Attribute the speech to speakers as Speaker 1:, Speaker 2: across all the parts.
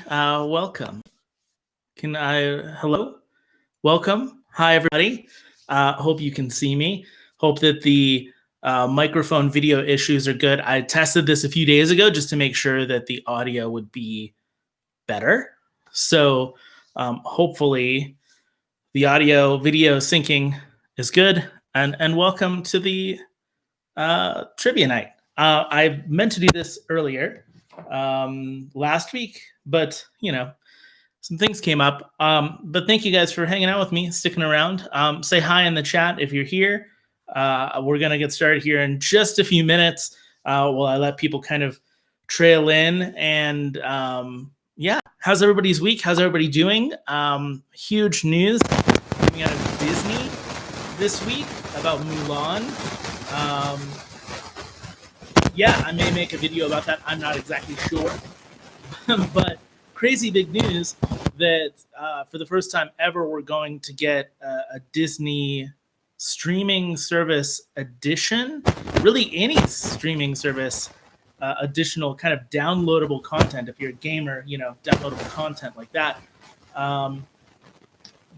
Speaker 1: Welcome. Hello? Welcome. Hi, everybody. Hope you can see me. Hope that the microphone video issues are good. I tested this a few days ago just to make sure that the audio would be better. So hopefully the audio video syncing is good. And welcome to the trivia night. I meant to do this earlier last week, but some things came up. But thank you guys for hanging out with me, sticking around. Say hi in the chat if you're here. We're going to get started here in just a few minutes while I let people kind of trail in. And yeah, how's everybody's week? How's everybody doing? Huge news coming out of Disney this week about Mulan. Yeah, I may make a video about that. I'm not exactly sure. But crazy big news that for the first time ever, we're going to get a Disney streaming service edition, really any streaming service additional kind of downloadable content. If you're a gamer, downloadable content like that.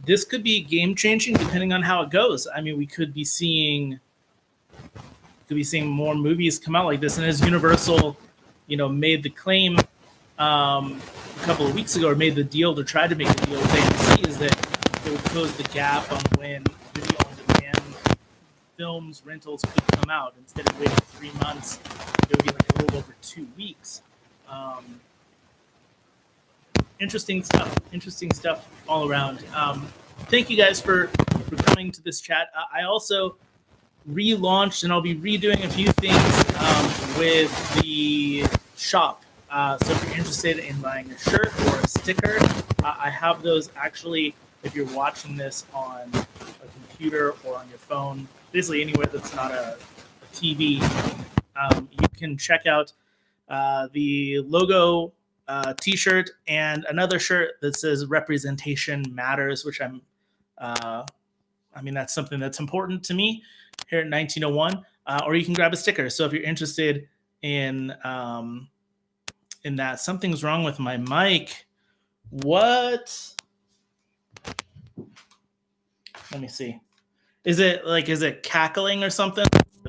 Speaker 1: This could be game changing depending on how it goes. I mean, we could be seeing more movies come out like this. And as Universal, made the claim a couple of weeks ago, or made the deal to try to make a deal with AMC, is that it would close the gap on when video on demand films rentals could come out. Instead of waiting 3 months, it would be like a little over 2 weeks. Interesting stuff all around. Thank you guys for coming to this chat. I also relaunched, and I'll be redoing a few things with the shop. So if you're interested in buying a shirt or a sticker, I have those actually, if you're watching this on a computer or on your phone, basically anywhere that's not a TV, you can check out the logo t-shirt and another shirt that says Representation Matters, which that's something that's important to me here at 1901, or you can grab a sticker. So if you're interested in that. Something's wrong with my mic. What? Let me see. Is it cackling or something?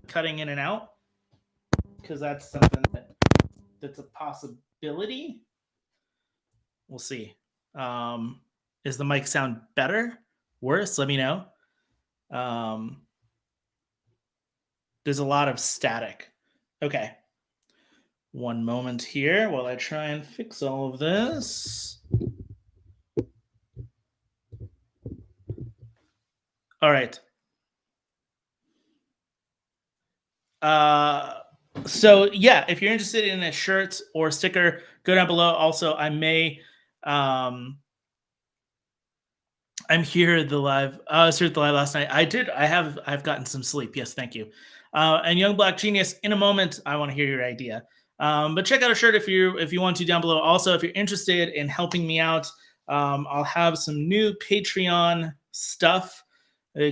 Speaker 1: Cutting in and out? Because that's something that's a possibility. We'll see. Is the mic sound better? Worse? Let me know. There's a lot of static. Okay. One moment here while I try and fix all of this. All right. So yeah, if you're interested in a shirt or sticker, go down below. Also, I may I'm here at the live. I was here at the live last night. I've gotten some sleep. Yes, thank you. And Young Black Genius, in a moment, I want to hear your idea. But check out a shirt if you want to down below. Also, if you're interested in helping me out, I'll have some new Patreon stuff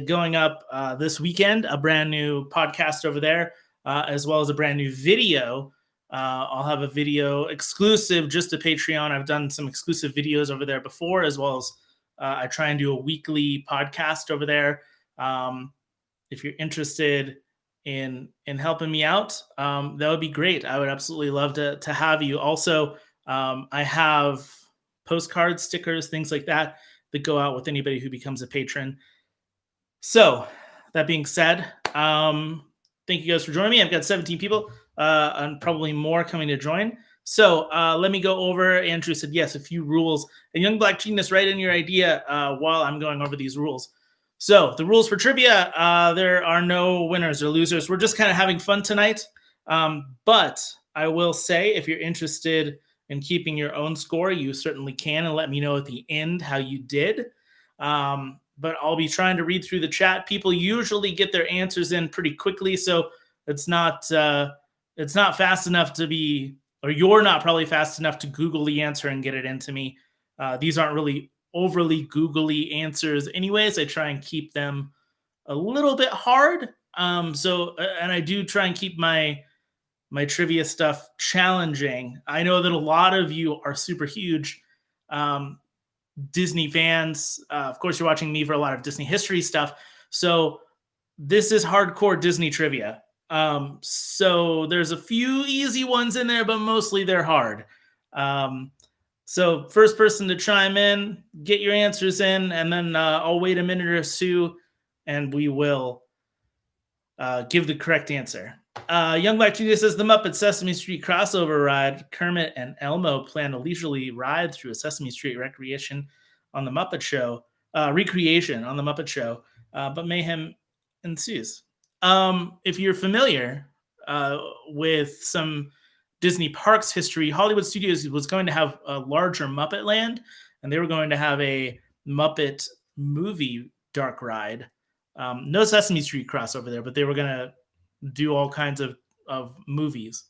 Speaker 1: going up this weekend. A brand new podcast over there, as well as a brand new video. I'll have a video exclusive just to Patreon. I've done some exclusive videos over there before, as well as I try and do a weekly podcast over there. If you're interested in helping me out, that would be great. I would absolutely love to have you. Also, I have postcards, stickers, things like that go out with anybody who becomes a patron. So that being said, thank you guys for joining me. I've got 17 people and probably more coming to join. So let me go over. Andrew said yes, a few rules. And Young Black Genius, write in your idea while I'm going over these rules. So the rules for trivia, there are no winners or losers. We're just kind of having fun tonight. But I will say, if you're interested in keeping your own score, you certainly can, and let me know at the end how you did. But I'll be trying to read through the chat. People usually get their answers in pretty quickly, so it's not fast enough to be, or you're not probably fast enough to Google the answer and get it into me. These aren't really overly googly answers anyways. I try and keep them a little bit hard. And I do try and keep my trivia stuff challenging. I know that a lot of you are super huge Disney fans, of course, you're watching me for a lot of Disney history stuff. So this is hardcore Disney trivia. So there's a few easy ones in there, but mostly they're hard. So first person to chime in, get your answers in, and then I'll wait a minute or two, and we will give the correct answer. Young Black Genius says the Muppet Sesame Street crossover ride. Kermit and Elmo plan a leisurely ride through a Sesame Street recreation on the Muppet Show. Recreation on the Muppet Show, but mayhem ensues. If you're familiar with some Disney Parks history, Hollywood Studios was going to have a larger Muppet Land, and they were going to have a Muppet movie dark ride. No Sesame Street crossover there, but they were going to do all kinds of movies.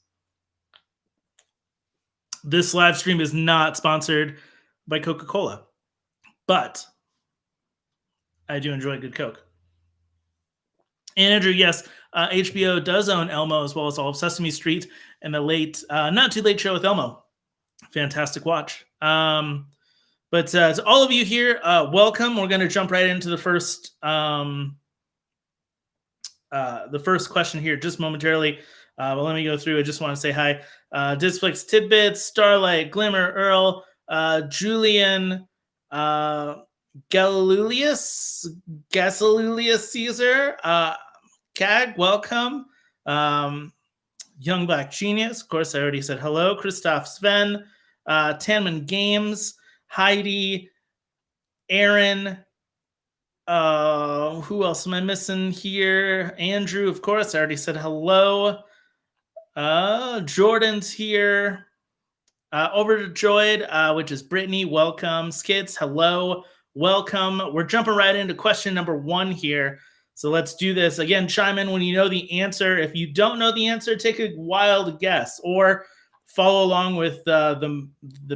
Speaker 1: This live stream is not sponsored by Coca-Cola, but I do enjoy good Coke. And Andrew, yes, HBO does own Elmo as well as all of Sesame Street and the late, Not Too Late Show with Elmo. Fantastic watch. But to all of you here, welcome. We're going to jump right into the first question here just momentarily. But let me go through. I just want to say hi. Disflix Tidbits, Starlight, Glimmer, Earl, Julian, Galileus Caesar, Cag, welcome. Young Black Genius, of course, I already said hello. Christoph Sven, Tanman Games, Heidi, Aaron. Who else am I missing here? Andrew, of course, I already said hello. Jordan's here. Overjoyed, which is Brittany, welcome. Skids, hello, welcome. We're jumping right into question number 1 here. So let's do this. Again, chime in when you know the answer. If you don't know the answer, take a wild guess or follow along with the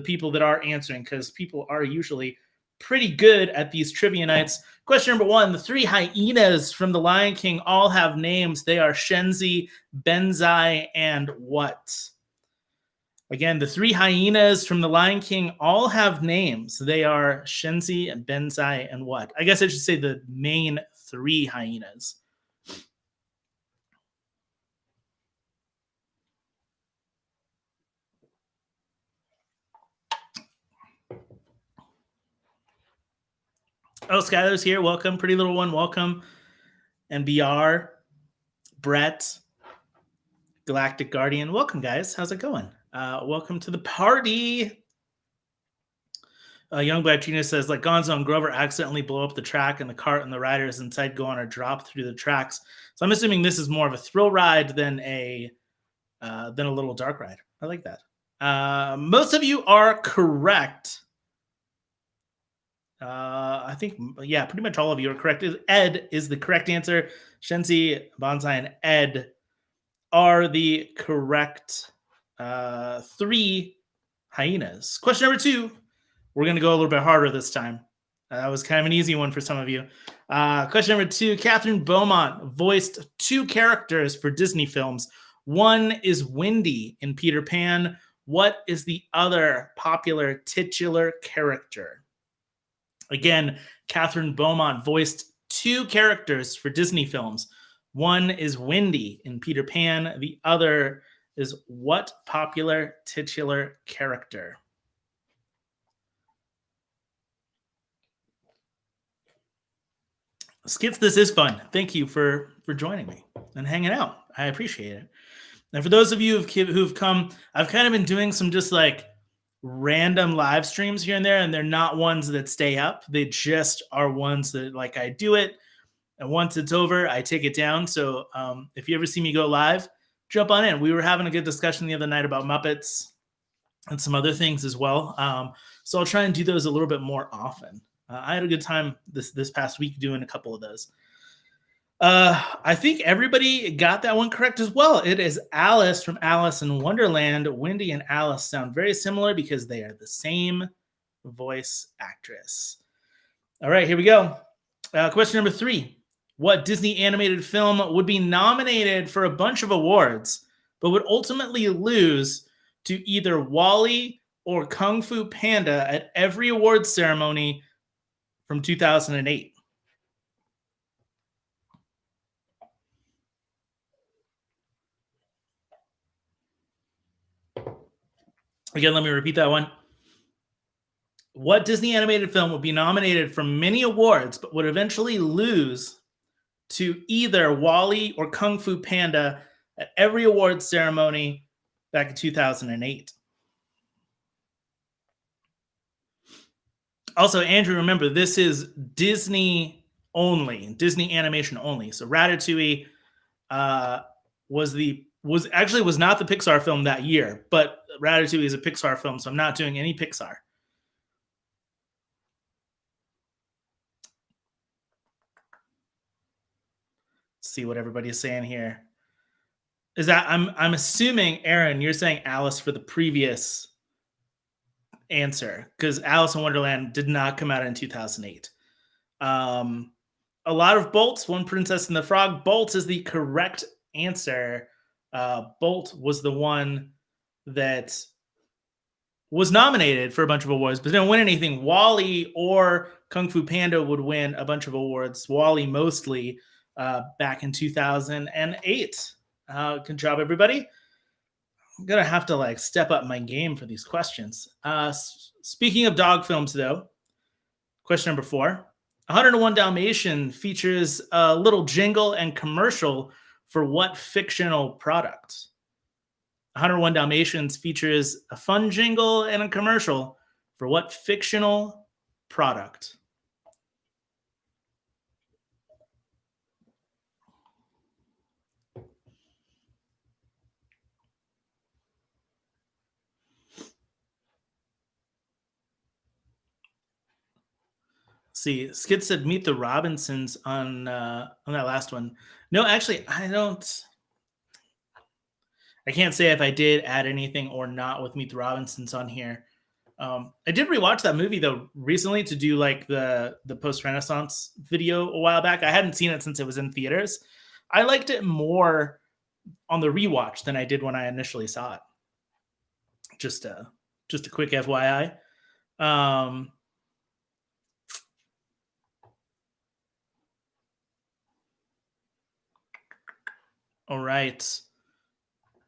Speaker 1: people that are answering, because people are usually pretty good at these trivia nights. Question number 1, the 3 hyenas from The Lion King all have names. They are Shenzi, Benzai, and what? Again, the 3 hyenas from The Lion King all have names. They are Shenzi, Benzai, and what? I guess I should say the main 3 hyenas. Oh, Skylar's here. Welcome. Pretty Little One, welcome. And BR, Brett, Galactic Guardian, welcome, guys. How's it going? Welcome to the party. Young Black Genius says, like Gonzo and Grover accidentally blow up the track and the cart and the riders inside go on a drop through the tracks. So I'm assuming this is more of a thrill ride than a little dark ride. I like that. Most of you are correct. I think, yeah, pretty much all of you are correct. Ed is the correct answer. Shenzi, Bonsai, and Ed are the correct 3 hyenas. Question number 2. We're going to go a little bit harder this time. That was kind of an easy one for some of you. Question number 2. Catherine Beaumont voiced 2 characters for Disney films. One is Wendy in Peter Pan. What is the other popular titular character? Again, Catherine Beaumont voiced 2 characters for Disney films. One is Wendy in Peter Pan. The other is what popular titular character? Skits, this is fun. Thank you for joining me and hanging out. I appreciate it. And for those of you who've come, I've kind of been doing some just like random live streams here and there, and they're not ones that stay up. They just are ones that, like, I do it, and once it's over, I take it down. So if you ever see me go live, jump on in. We were having a good discussion the other night about Muppets and some other things as well. So I'll try and do those a little bit more often. I had a good time this past week doing a couple of those. I think everybody got that one correct as well. It is Alice from Alice in Wonderland. Wendy and Alice sound very similar because they are the same voice actress. All right, here we go. Question number 3. What Disney animated film would be nominated for a bunch of awards, but would ultimately lose to either Wally or Kung Fu Panda at every awards ceremony from 2008? Again, let me repeat that one. What Disney animated film would be nominated for many awards but would eventually lose to either Wally or Kung Fu Panda at every awards ceremony back in 2008? Also, Andrew, remember this is Disney only, Disney animation only. So Ratatouille uh, was not the Pixar film that year, but Ratatouille is a Pixar film, so I'm not doing any Pixar. Let's see what everybody's saying here. Is that I'm assuming, Aaron, you're saying Alice for the previous answer because Alice in Wonderland did not come out in 2008. Um, a lot of Bolts, One Princess and the Frog. Bolt is the correct answer. Bolt was the one that was nominated for a bunch of awards, but didn't win anything. Wally or Kung Fu Panda would win a bunch of awards. Wally mostly back in 2008. Good job, everybody. I'm gonna have to like step up my game for these questions. Speaking of dog films, though, question number 4. 101 Dalmatian features a little jingle and commercial for what fictional product? 101 Dalmatians features a fun jingle and a commercial for what fictional product? See, Skid said Meet the Robinsons on that last one. No, actually, I don't. I can't say if I did add anything or not with Meet the Robinsons on here. I did rewatch that movie though recently to do like the post Renaissance video a while back. I hadn't seen it since it was in theaters. I liked it more on the rewatch than I did when I initially saw it. Just a quick FYI. Um, all right.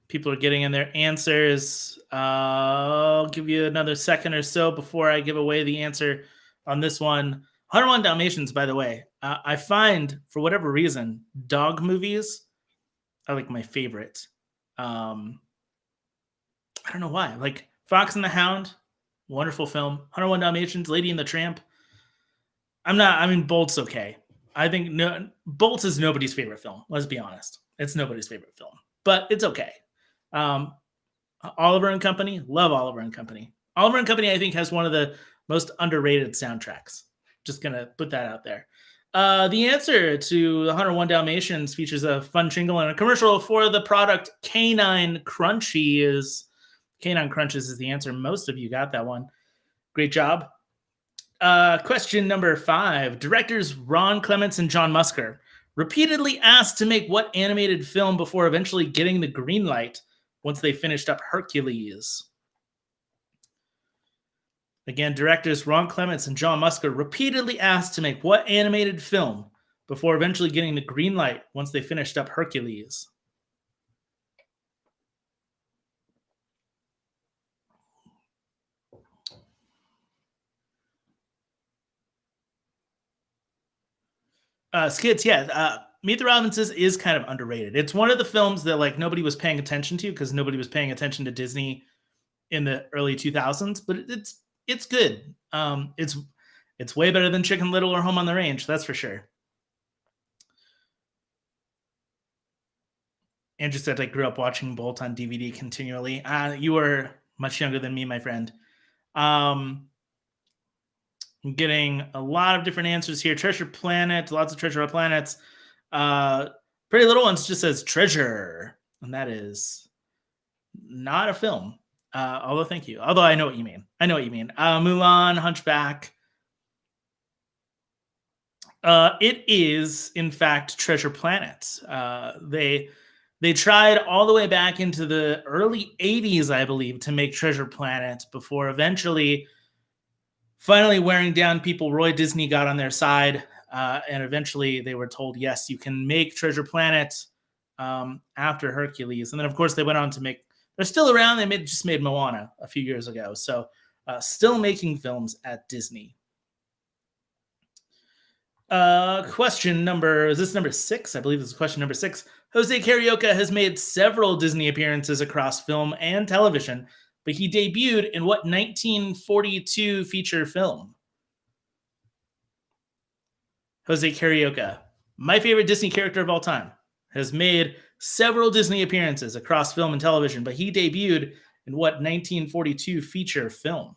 Speaker 1: People are getting in their answers. I'll give you another second or so before I give away the answer on this one. 101 Dalmatians, by the way, I find for whatever reason, dog movies are like my favorite. I don't know why. Like Fox and the Hound, wonderful film. 101 Dalmatians, Lady and the Tramp. I mean, Bolt's okay. I think Bolt is nobody's favorite film. Let's be honest. It's nobody's favorite film, but it's okay. Um, Oliver and Company, love Oliver and Company. Oliver and Company, I think, has one of the most underrated soundtracks. Just gonna put that out there. The answer to 101 Dalmatians features a fun jingle and a commercial for the product Canine Crunchies. Canine Crunches is the answer. Most of you got that one. Great job. Question number 5. Directors Ron Clements and John Musker repeatedly asked to make what animated film before eventually getting the green light once they finished up Hercules? Again, directors Ron Clements and John Musker repeatedly asked to make what animated film before eventually getting the green light once they finished up Hercules? Skids, yeah. Meet the Robinsons is kind of underrated. It's one of the films that like nobody was paying attention to because nobody was paying attention to Disney in the early 2000s, but it's good. It's way better than Chicken Little or Home on the Range, that's for sure. Andrew said I grew up watching Bolt on DVD continually. You were much younger than me, my friend. I'm getting a lot of different answers here. Treasure Planet, lots of Treasure Planets. Pretty Little Ones just says Treasure, and that is not a film. Although, thank you. Although I know what you mean. Mulan, Hunchback. It is, in fact, Treasure Planet. They They tried all the way back into the early 80s, I believe, to make Treasure Planet before eventually finally wearing down people. Roy Disney got on their side, and eventually they were told, yes, you can make Treasure Planet after Hercules. And then, of course, they went on to make, they're still around. They just made Moana a few years ago. So still making films at Disney. Question number, is this number 6? I believe this is question number 6. Jose Carioca has made several Disney appearances across film and television, but he debuted in what 1942 feature film? Jose Carioca, my favorite Disney character of all time, has made several Disney appearances across film and television, but he debuted in what 1942 feature film?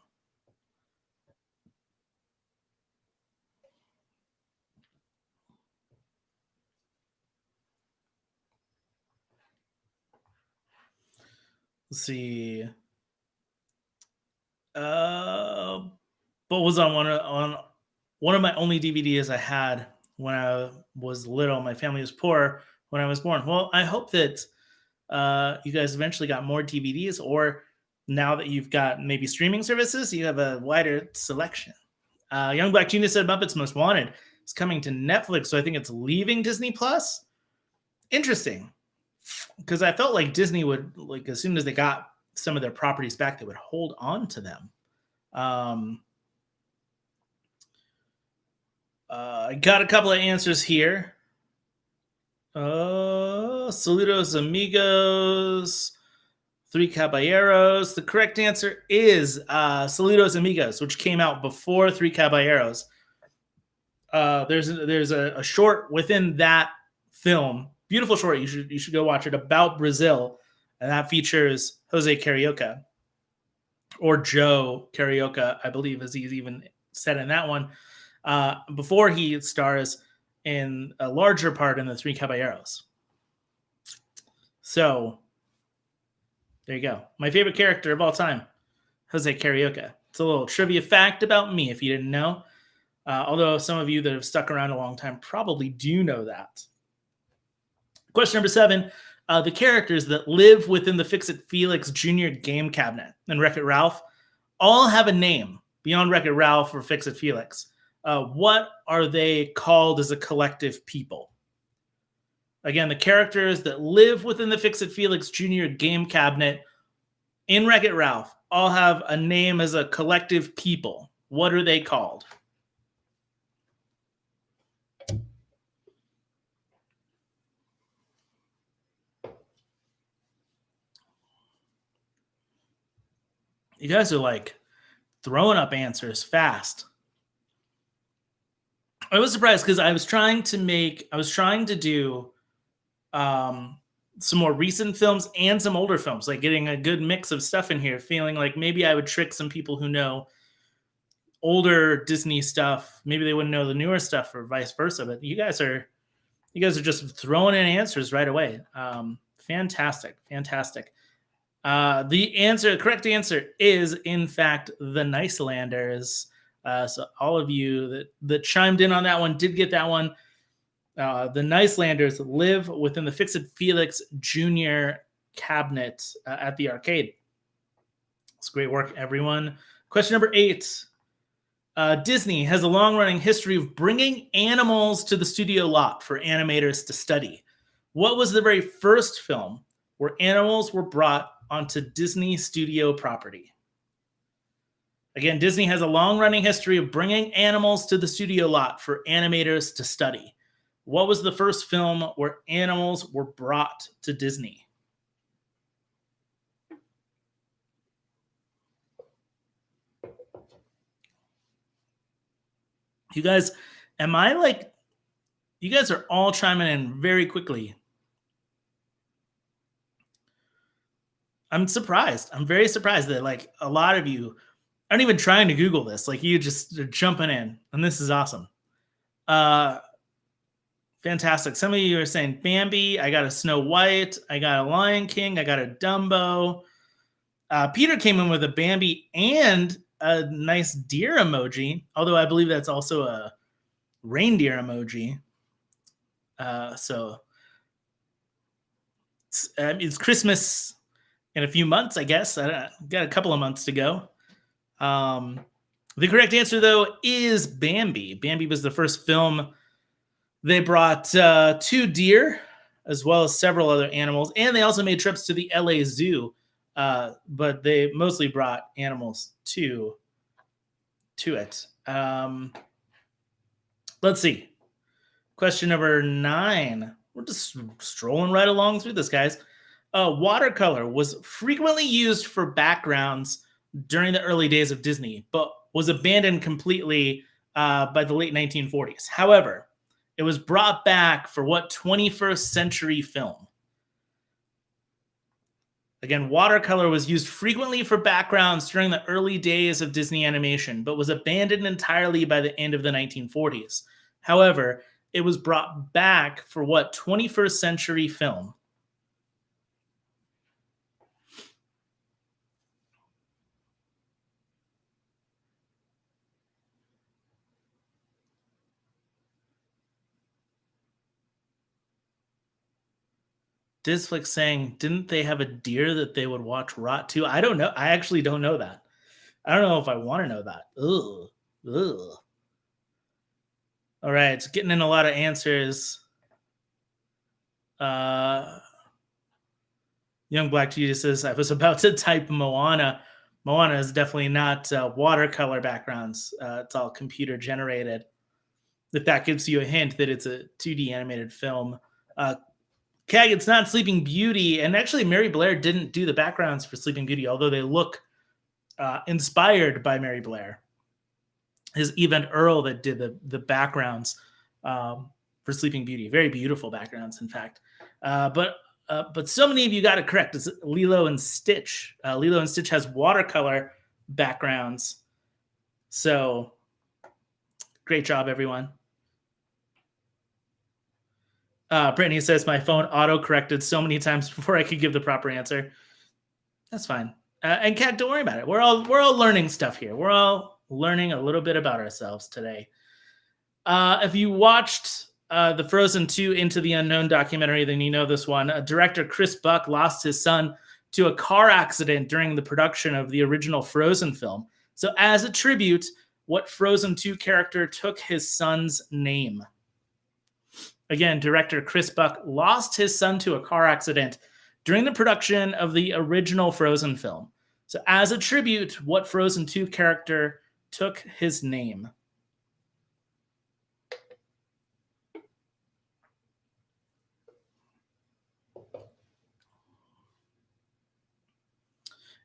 Speaker 1: Let's see. What was on one of my only DVDs I had when I was little? My family was poor when I was born. Well, I hope that you guys eventually got more DVDs, or now that you've got maybe streaming services, you have a wider selection. Young Black Genius said Muppets Most Wanted is coming to Netflix, so I think it's leaving Disney Plus. Interesting, because I felt like Disney would, like, as soon as they got some of their properties back, they would hold on to them. I got a couple of answers here. Saludos amigos, Three Caballeros. The correct answer is Saludos Amigos, which came out before Three Caballeros. There's a short within that film, beautiful short. You should go watch it, about Brazil, and that features Jose Carioca, or Joe Carioca, I believe, as he's even said in that one, before he stars in a larger part in the Three Caballeros. So there you go. My favorite character of all time, Jose Carioca. It's a little trivia fact about me if you didn't know. Although some of you that have stuck around a long time probably do know that. Question number 7. The characters that live within the Fix-It Felix Jr. game cabinet and Wreck-It Ralph all have a name beyond Wreck-It Ralph or Fix-It Felix. What are they called as a collective people? Again, the characters that live within the Fix-It Felix Jr. game cabinet in Wreck-It Ralph all have a name as a collective people. What are they called? You guys are like throwing up answers fast. I was surprised because I was trying to do some more recent films and some older films, like getting a good mix of stuff in here, feeling like maybe I would trick some people who know older Disney stuff. Maybe they wouldn't know the newer stuff, or vice versa. But you guys are just throwing in answers right away. Fantastic. The correct answer is, in fact, the Nicelanders. So all of you that chimed in on that one did get that one. The Nicelanders live within the Fix-It Felix Jr. cabinet at the arcade. It's great work, everyone. Question number 8. Disney has a long-running history of bringing animals to the studio lot for animators to study. What was the very first film where animals were brought onto Disney studio property? Again, Disney has a long-running history of bringing animals to the studio lot for animators to study. What was the first film where animals were brought to Disney? You guys, you guys are all chiming in very quickly. I'm surprised. I'm very surprised that like a lot of you aren't even trying to Google this. Like, you just are jumping in, and this is awesome. Fantastic. Some of you are saying Bambi. I got a Snow White. I got a Lion King. I got a Dumbo. Peter came in with a Bambi and a nice deer emoji, although I believe that's also a reindeer emoji. So It's Christmas in a few months, I guess. Got a couple of months to go. Um, the correct answer, though, is Bambi. Bambi was the first film. They brought 2 deer, as well as several other animals, and they also made trips to the LA Zoo. But they mostly brought animals to it. Let's see. Question number 9. We're just strolling right along through this, guys. Watercolor was frequently used for backgrounds during the early days of Disney, but was abandoned completely by the late 1940s. However, it was brought back for what 21st century film? Again, watercolor was used frequently for backgrounds during the early days of Disney animation, but was abandoned entirely by the end of the 1940s. However, it was brought back for what 21st century film? Disflix saying, didn't they have a deer that they would watch rot too? I don't know. I actually don't know that. I don't know if I want to know that. Ugh. Ugh. All right, it's getting in a lot of answers. Young Black Jesus says, I was about to type Moana. Moana is definitely not watercolor backgrounds. It's all computer generated. If that gives you a hint that it's a 2D animated film. Kag, it's not Sleeping Beauty. And actually, Mary Blair didn't do the backgrounds for Sleeping Beauty, although they look inspired by Mary Blair. His Event Earl that did the backgrounds for Sleeping Beauty. Very beautiful backgrounds, in fact. But so many of you got it correct. It's Lilo and Stitch. Lilo and Stitch has watercolor backgrounds. So great job, everyone. Brittany says my phone auto-corrected so many times before I could give the proper answer. That's fine. And Kat, don't worry about it. We're all learning stuff here. We're all learning a little bit about ourselves today. If you watched the Frozen 2 Into the Unknown documentary, then you know this one. Director Chris Buck lost his son to a car accident during the production of the original Frozen film. So as a tribute, what Frozen 2 character took his son's name? Again, director Chris Buck lost his son to a car accident during the production of the original Frozen film. So as a tribute, what Frozen 2 character took his name?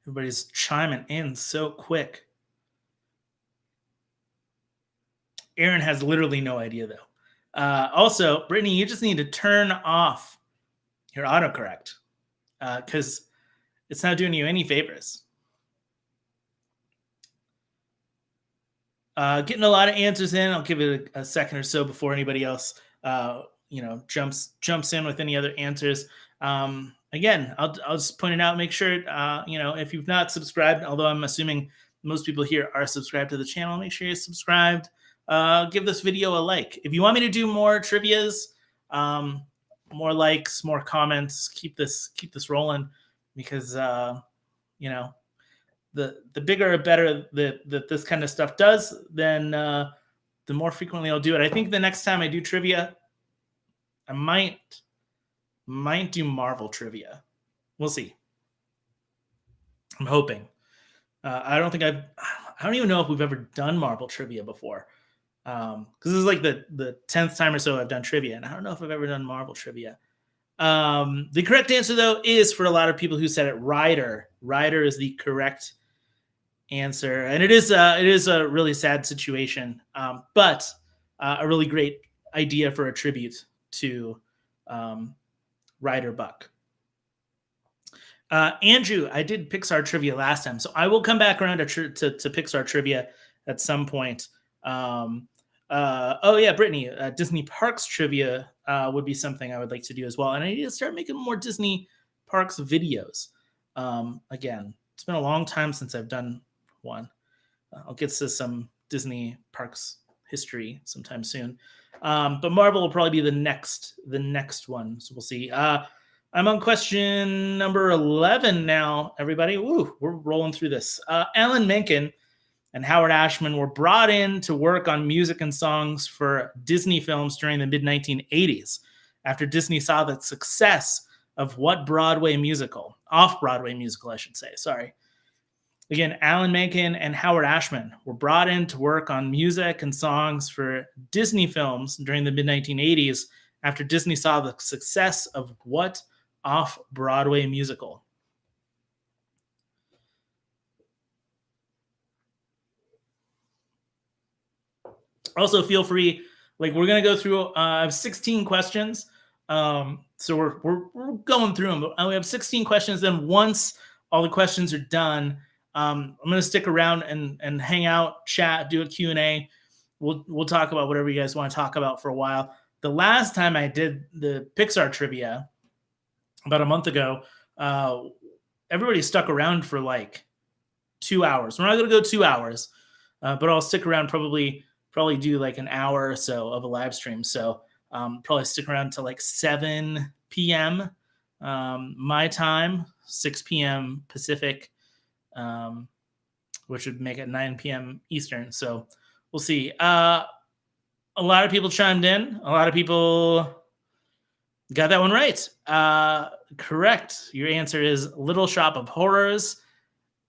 Speaker 1: Everybody's chiming in so quick. Aaron has literally no idea, though. Also, Brittany, you just need to turn off your autocorrect because it's not doing you any favors. Getting a lot of answers in. I'll give it a second or so before anybody else, jumps in with any other answers. Again, I'll just point it out. Make sure, if you've not subscribed, although I'm assuming most people here are subscribed to the channel, make sure you're subscribed. Give this video a like. If you want me to do more trivias, more likes, more comments, keep this rolling because the bigger or better that this kind of stuff does, then the more frequently I'll do it. I think the next time I do trivia, I might do Marvel trivia. We'll see. I'm hoping. I don't even know if we've ever done Marvel trivia before. Because this is like the 10th time or so I've done trivia, and I don't know if I've ever done Marvel trivia. The correct answer, though, is for a lot of people who said it, Ryder. Ryder is the correct answer, and it is a really sad situation, but a really great idea for a tribute to Ryder Buck. Andrew, I did Pixar trivia last time, so I will come back around to Pixar trivia at some point. Brittany, Disney Parks trivia would be something I would like to do as well, and I need to start making more Disney Parks videos. Again, it's been a long time since I've done one. I'll get to some Disney Parks history sometime soon. But Marvel will probably be the next one, so we'll see. I'm on question number 11 now, everybody. Woo, we're rolling through this. Alan Menken and Howard Ashman were brought in to work on music and songs for Disney films during the mid 1980s after Disney saw the success of what Broadway musical? Off Broadway musical, I should say. Sorry. Again, Alan Menken and Howard Ashman were brought in to work on music and songs for Disney films during the mid 1980s after Disney saw the success of what off Broadway musical? Also, feel free, like, we're going to go through, I have 16 questions. So we're going through them. We have 16 questions. Then once all the questions are done, I'm going to stick around and hang out, chat, do a Q&A. We'll talk about whatever you guys want to talk about for a while. The last time I did the Pixar trivia about a month ago, everybody stuck around for like 2 hours. We're not going to go 2 hours, but I'll stick around, probably do like an hour or so of a live stream. So probably stick around to like 7 p.m. My time, 6 p.m. Pacific, which would make it 9 p.m. Eastern. So we'll see. A lot of people chimed in. A lot of people got that one right. Correct. Your answer is Little Shop of Horrors.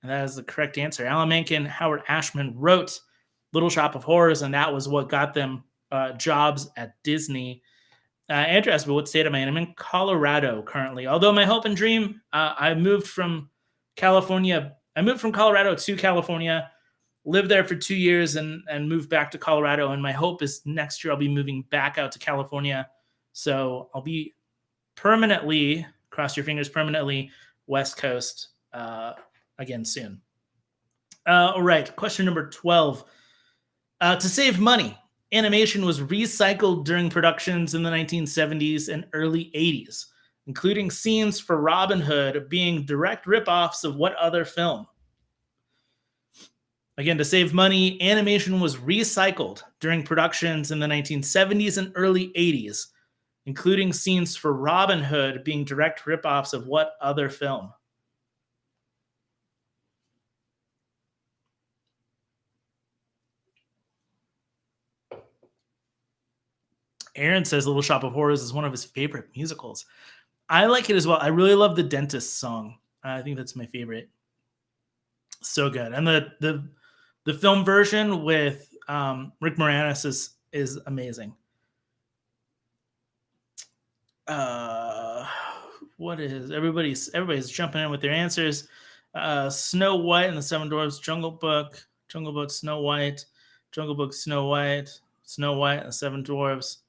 Speaker 1: And that is the correct answer. Alan Menken, Howard Ashman wrote Little Shop of Horrors, and that was what got them jobs at Disney. Andrew asked me, what state am I in? I'm in Colorado currently. Although my hope and dream, I moved from California. I moved from Colorado to California, lived there for 2 years, and moved back to Colorado. And my hope is next year I'll be moving back out to California. So I'll be permanently, cross your fingers, permanently West Coast again soon. All right, question number 12. To save money, animation was recycled during productions in the 1970s and early 80s, including scenes for Robin Hood being direct ripoffs of what other film? Again, to save money, animation was recycled during productions in the 1970s and early 80s, including scenes for Robin Hood being direct ripoffs of what other film? Aaron says Little Shop of Horrors is one of his favorite musicals. I like it as well. I really love the Dentist song. I think that's my favorite. So good. And the film version with Rick Moranis is amazing. What is everybody's jumping in with their answers? Snow White and the Seven Dwarfs, Jungle Book, Snow White, Jungle Book, Snow White, Snow White and the Seven Dwarfs.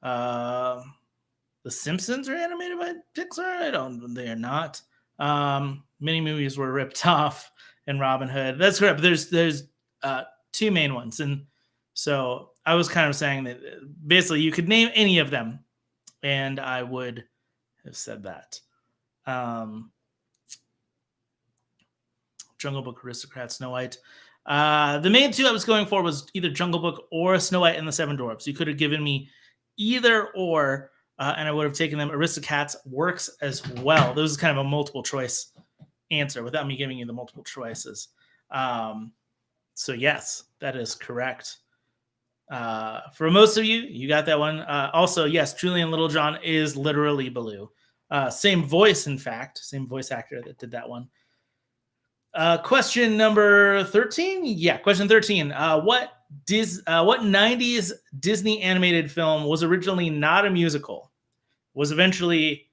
Speaker 1: The Simpsons are animated by Pixar. They are not. Many movies were ripped off in Robin Hood. That's correct. There's two main ones, and so I was kind of saying that basically you could name any of them, and I would have said that. Jungle Book, Aristocrat, Snow White. The main two I was going for was either Jungle Book or Snow White and the Seven Dwarfs. You could have given me either or, and I would have taken them. Aristocats works as well. This is kind of a multiple choice answer without me giving you the multiple choices. So yes, that is correct. For most of you, you got that one. Also, yes, Julian Littlejohn is literally Baloo. Same voice, in fact, same voice actor that did that one. Question number 13. Yeah, question 13. What 90s Disney animated film was originally not a musical, was eventually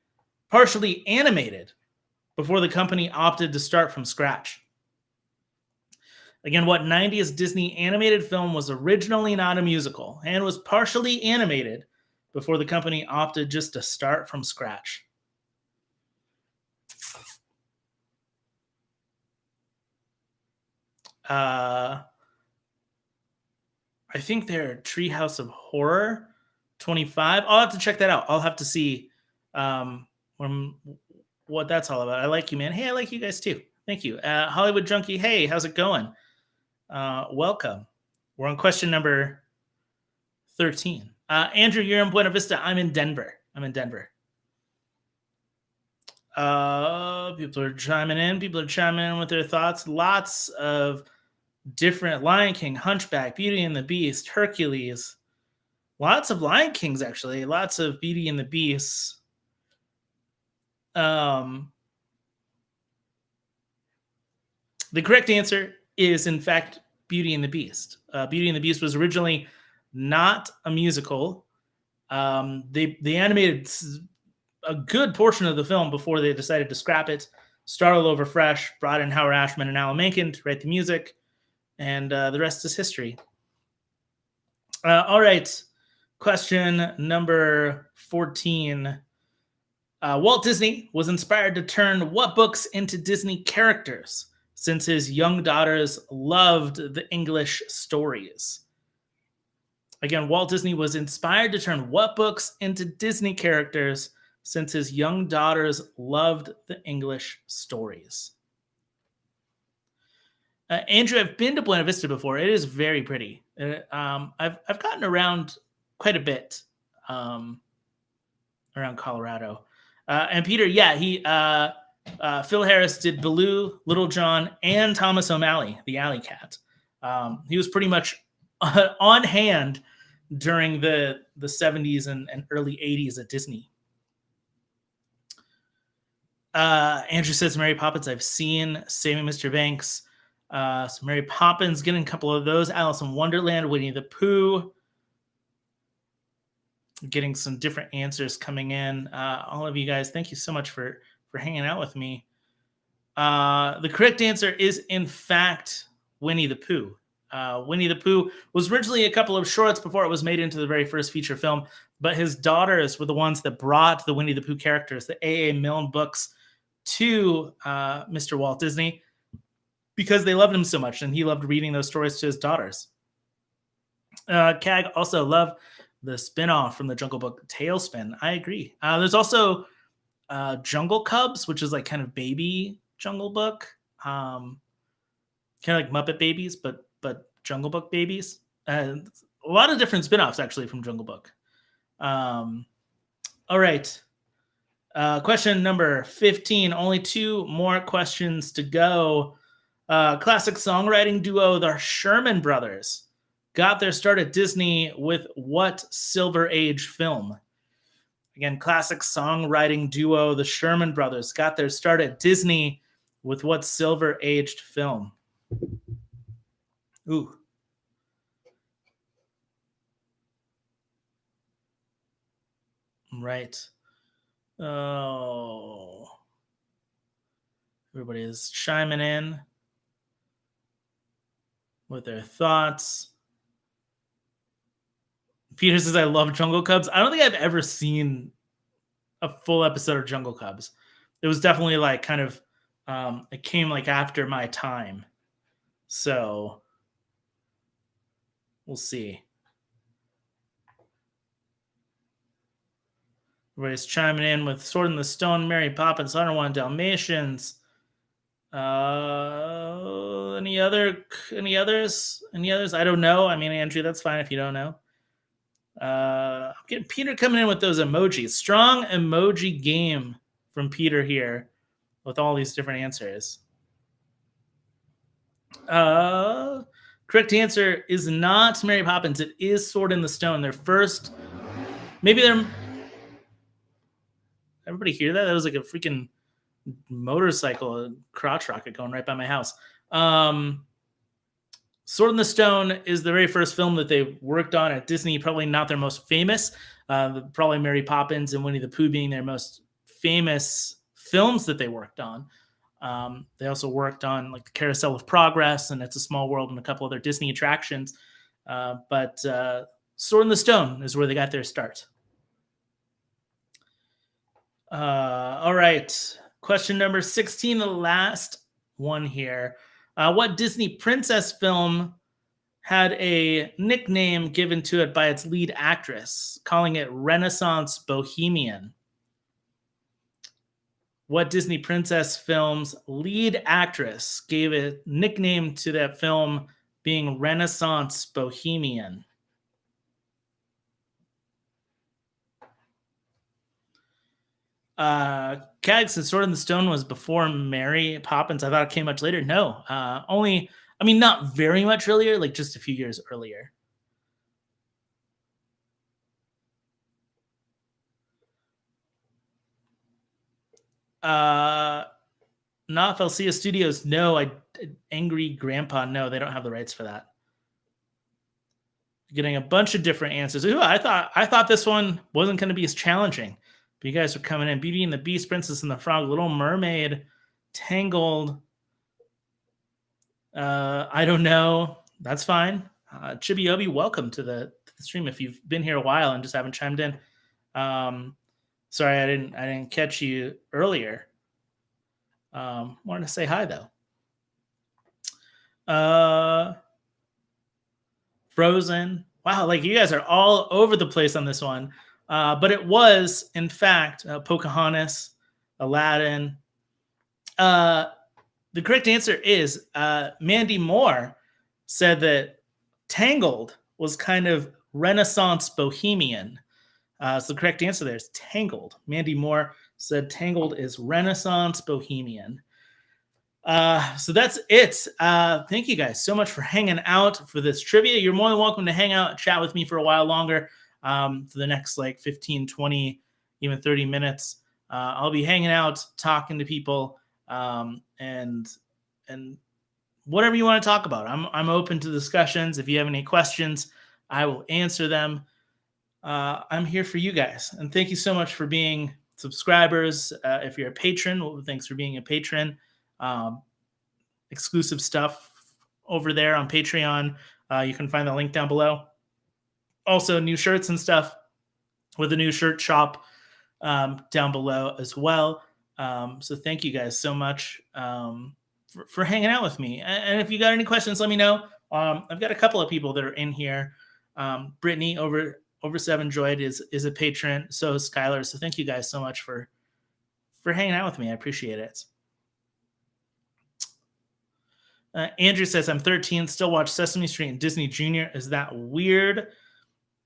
Speaker 1: partially animated before the company opted to start from scratch? Again, what 90s Disney animated film was originally not a musical and was partially animated before the company opted just to start from scratch? I think they're Treehouse of Horror 25. I'll have to check that out. I'll have to see what that's all about. I like you, man. Hey, I like you guys too. Thank you. Hollywood Junkie, hey, how's it going? Welcome. We're on question number 13. Andrew, you're in Buena Vista. I'm in Denver. People are chiming in. People are chiming in with their thoughts. Lots of different Lion King, Hunchback, Beauty and the Beast, Hercules. Lots of Lion Kings, actually. Lots of Beauty and the Beast. Um, the correct answer is, in fact, Beauty and the Beast. Beauty and the Beast was originally not a musical. They animated a good portion of the film before they decided to scrap it, start all over fresh, brought in Howard Ashman and Alan Menken to write the music, and the rest is history. All right. Question number 14. Walt Disney was inspired to turn what books into Disney characters since his young daughters loved the English stories? Again, Walt Disney was inspired to turn what books into Disney characters since his young daughters loved the English stories? Andrew, I've been to Buena Vista before. It is very pretty. I've gotten around quite a bit around Colorado. And Peter, yeah, Phil Harris did Baloo, Little John, and Thomas O'Malley, the Alley Cat. He was pretty much on hand during the 70s and early 80s at Disney. Andrew says Mary Poppins I've seen. Saving Mr. Banks. So Mary Poppins, getting a couple of those. Alice in Wonderland, Winnie the Pooh. Getting some different answers coming in. All of you guys, thank you so much for hanging out with me. The correct answer is, in fact, Winnie the Pooh. Winnie the Pooh was originally a couple of shorts before it was made into the very first feature film, but his daughters were the ones that brought the Winnie the Pooh characters, the A.A. Milne books, to Mr. Walt Disney because they loved him so much, and he loved reading those stories to his daughters. CAG also loved the spin-off from the Jungle Book, Tailspin. I agree. There's also Jungle Cubs, which is like kind of baby Jungle Book, kind of like Muppet Babies, but Jungle Book babies. A lot of different spin-offs actually from Jungle Book. All right. Question number 15. Only 2 more questions to go. Classic songwriting duo, the Sherman Brothers, got their start at Disney with what Silver Age film? Again, classic songwriting duo, the Sherman Brothers, got their start at Disney with what Silver Aged film? Ooh. Right. Oh. Everybody is chiming in with their thoughts. Peter says, I love Jungle Cubs. I don't think I've ever seen a full episode of Jungle Cubs. It was definitely like kind of, it came like after my time. So we'll see. Everybody's chiming in with Sword in the Stone, Mary Poppins, 101 Dalmatians. Any others? I don't know. I mean, Andrew, that's fine if you don't know. I'm getting Peter coming in with those emojis. Strong emoji game from Peter here with all these different answers. Correct answer is not Mary Poppins. It is Sword in the Stone. Their first, maybe they're. Everybody hear that? That was like a freaking motorcycle, a crotch rocket going right by my house. Sword in the Stone is the very first film that they worked on at Disney. Probably not their most famous. Probably Mary Poppins and Winnie the Pooh being their most famous films that they worked on. They also worked on like the Carousel of Progress and It's a Small World and a couple other Disney attractions. But Sword in the Stone is where they got their start. All right. Question number 16, the last one here. What Disney princess film had a nickname given to it by its lead actress, calling it Renaissance Bohemian? What Disney princess film's lead actress gave a nickname to that film being Renaissance Bohemian? Cags and Sword in the Stone was before Mary Poppins. I thought it came much later. No, only, I mean, not very much earlier, like just a few years earlier. Uh, Not Felcia Studios. No, Angry Grandpa. No, they don't have the rights for that. Getting a bunch of different answers. Ooh, I thought this one wasn't going to be as challenging. But you guys are coming in. Beauty and the Beast, Princess and the Frog, Little Mermaid, Tangled. I don't know. That's fine. Chibi Obi, welcome to the stream. If you've been here a while and just haven't chimed in, um, sorry I didn't catch you earlier. Wanted to say hi though. Frozen. Wow, like you guys are all over the place on this one. But it was, in fact, Pocahontas, Aladdin. The correct answer is Mandy Moore said that Tangled was kind of Renaissance Bohemian. So the correct answer there is Tangled. Mandy Moore said Tangled is Renaissance Bohemian. So that's it. Thank you guys so much for hanging out for this trivia. You're more than welcome to hang out, chat with me for a while longer, for the next like 15, 20, even 30 minutes. I'll be hanging out, talking to people, and whatever you want to talk about. I'm open to discussions. If you have any questions, I will answer them. I'm here for you guys, and thank you so much for being subscribers. If you're a patron, well, thanks for being a patron. Exclusive stuff over there on Patreon. You can find the link down below. Also, new shirts and stuff with a new shirt shop down below as well. So thank you guys so much for hanging out with me. And if you got any questions, let me know. I've got a couple of people that are in here. Brittany over Seven Droid is a patron. So is Skylar. So thank you guys so much for hanging out with me. I appreciate it. Andrew says, I'm 13, still watch Sesame Street and Disney Junior. Is that weird?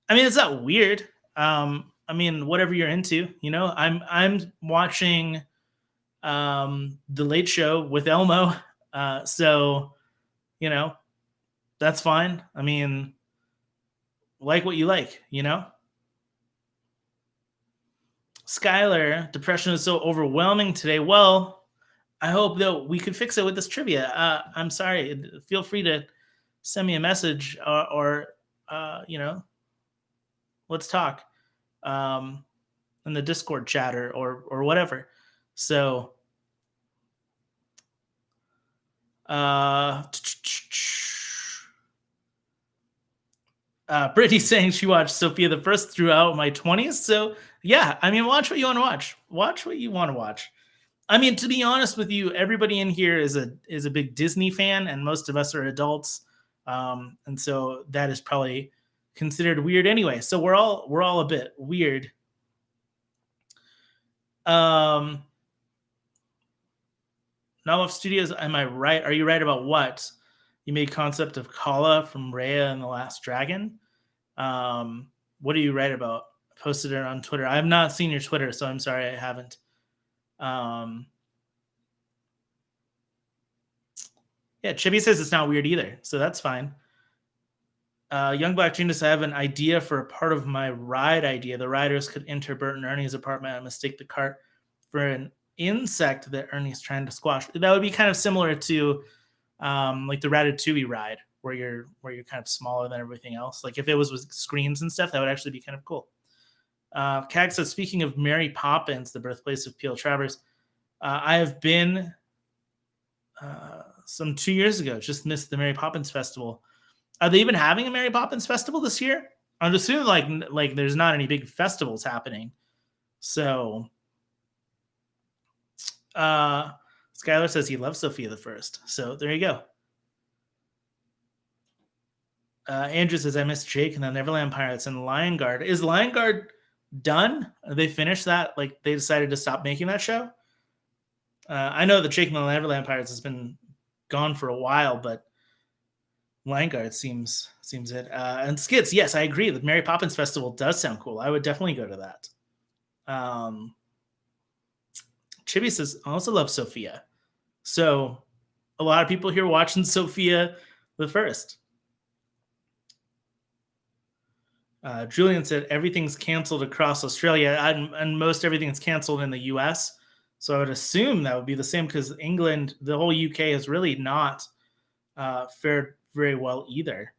Speaker 1: I mean, it's not weird. I mean, whatever you're into, you know. I'm watching The Late Show with Elmo. So, you know, that's fine. I mean, like what you like, you know? Skylar, depression is so overwhelming today. Well, I hope that we could fix it with this trivia. I'm sorry. Feel free to send me a message or you know, let's talk in the Discord chat or whatever. So, Brittany's saying she watched Sophia the First throughout my 20s. So, yeah, I mean, watch what you want to watch. Watch what you want to watch. I mean, to be honest with you, everybody in here is a big Disney fan, and most of us are adults, and so that is probably considered weird anyway. So we're all a bit weird. Not enough studios. Am I right? Are you right about what? You made concept of Kala from Raya and the Last Dragon. What are you right about? I posted it on Twitter. I have not seen your Twitter, so I'm sorry I haven't. Yeah, Chibi says it's not weird either, so that's fine. Young Black Genius, I have an idea for a part of my ride idea. The riders could enter Bert and Ernie's apartment and mistake the cart for an insect that Ernie's trying to squash. That would be kind of similar to like the Ratatouille ride, where you're kind of smaller than everything else. Like if it was with screens and stuff, that would actually be kind of cool. Cag says, speaking of Mary Poppins, the birthplace of P.L. Travers, I have been some 2 years ago, just missed the Mary Poppins Festival. Are they even having a Mary Poppins Festival this year? I'm assuming like there's not any big festivals happening. So Skylar says he loves Sophia the First. So there you go. Andrew says, I miss Jake and the Neverland Pirates and Lion Guard. Is Lion Guard done? Are they finished that? Like they decided to stop making that show? I know that Jake and the Neverland Pirates has been gone for a while, but Lion Guard seems it. And Skits, yes, I agree. The Mary Poppins Festival does sound cool. I would definitely go to that. Chibi says, I also love Sophia. So a lot of people here watching Sophia the first. Julian said everything's canceled across Australia, and most everything's canceled in the US. So I would assume that would be the same because England, the whole UK, has really not fared very well either.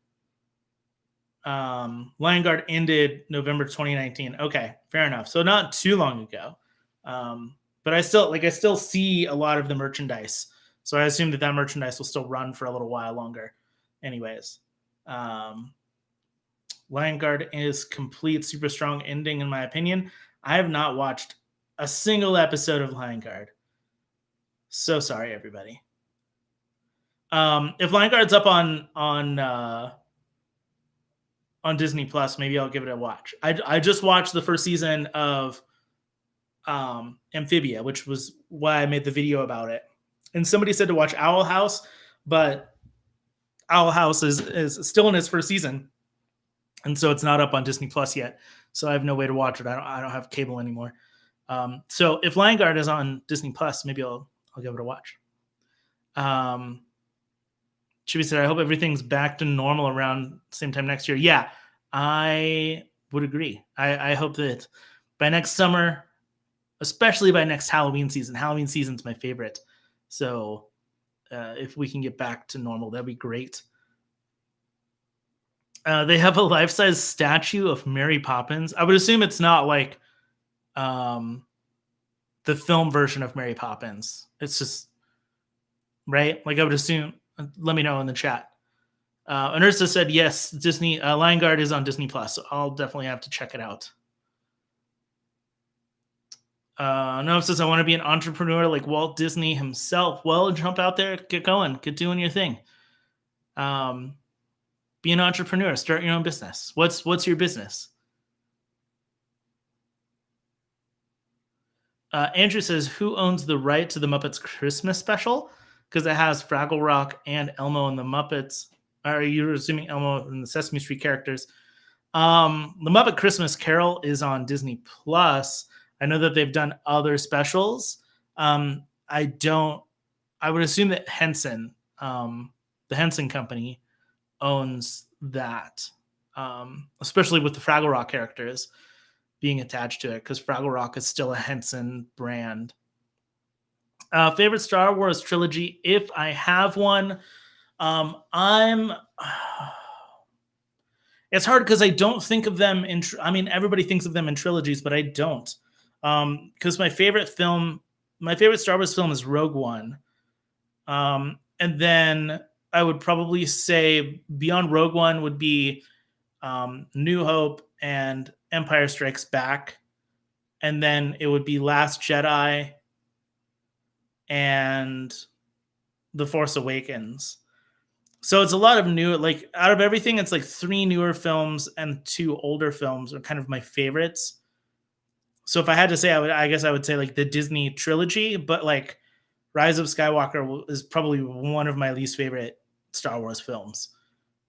Speaker 1: Lion Guard ended November 2019. Okay, fair enough. So not too long ago. But I still see a lot of the merchandise. So I assume that merchandise will still run for a little while longer. Anyways, Lion Guard is complete, super strong ending in my opinion. I have not watched a single episode of Lion Guard. So sorry, everybody. If Lion Guard's up on Disney Plus, maybe I'll give it a watch. I just watched the first season of Amphibia, which was why I made the video about it. And somebody said to watch Owl House, but Owl House is still in its first season, and so it's not up on Disney Plus yet. So I have no way to watch it. I don't have cable anymore. So if Lion Guard is on Disney Plus, maybe I'll give it a watch. Chibi said, I hope everything's back to normal around the same time next year. Yeah, I would agree. I hope that by next summer, especially by next Halloween season's my favorite. So if we can get back to normal, that'd be great. They have a life-size statue of Mary Poppins. I would assume it's not like the film version of Mary Poppins. It's just, right? Like I would assume. Let me know in the chat. Anersa said, yes, Disney Lion Guard is on Disney Plus. So I'll definitely have to check it out. Noah says, I want to be an entrepreneur like Walt Disney himself. Well, jump out there, get going, get doing your thing. Be an entrepreneur, start your own business. What's your business? Andrew says, who owns the right to the Muppets Christmas special? Because it has Fraggle Rock and Elmo and the Muppets. Are you assuming Elmo and the Sesame Street characters? The Muppet Christmas Carol is on Disney Plus. I know that they've done other specials. I would assume that Henson, the Henson Company, owns that, especially with the Fraggle Rock characters being attached to it, because Fraggle Rock is still a Henson brand. Favorite Star Wars trilogy, if I have one. It's hard because I don't think of them in. Everybody thinks of them in trilogies, but I don't. Because my favorite Star Wars film is Rogue One. And then I would probably say beyond Rogue One would be New Hope and Empire Strikes Back. And then it would be Last Jedi and The Force Awakens. So it's a lot of new, like out of everything, it's like 3 newer films and 2 older films are kind of my favorites. So if I had to say, I guess I would say like the Disney trilogy, but like Rise of Skywalker is probably one of my least favorite Star Wars films.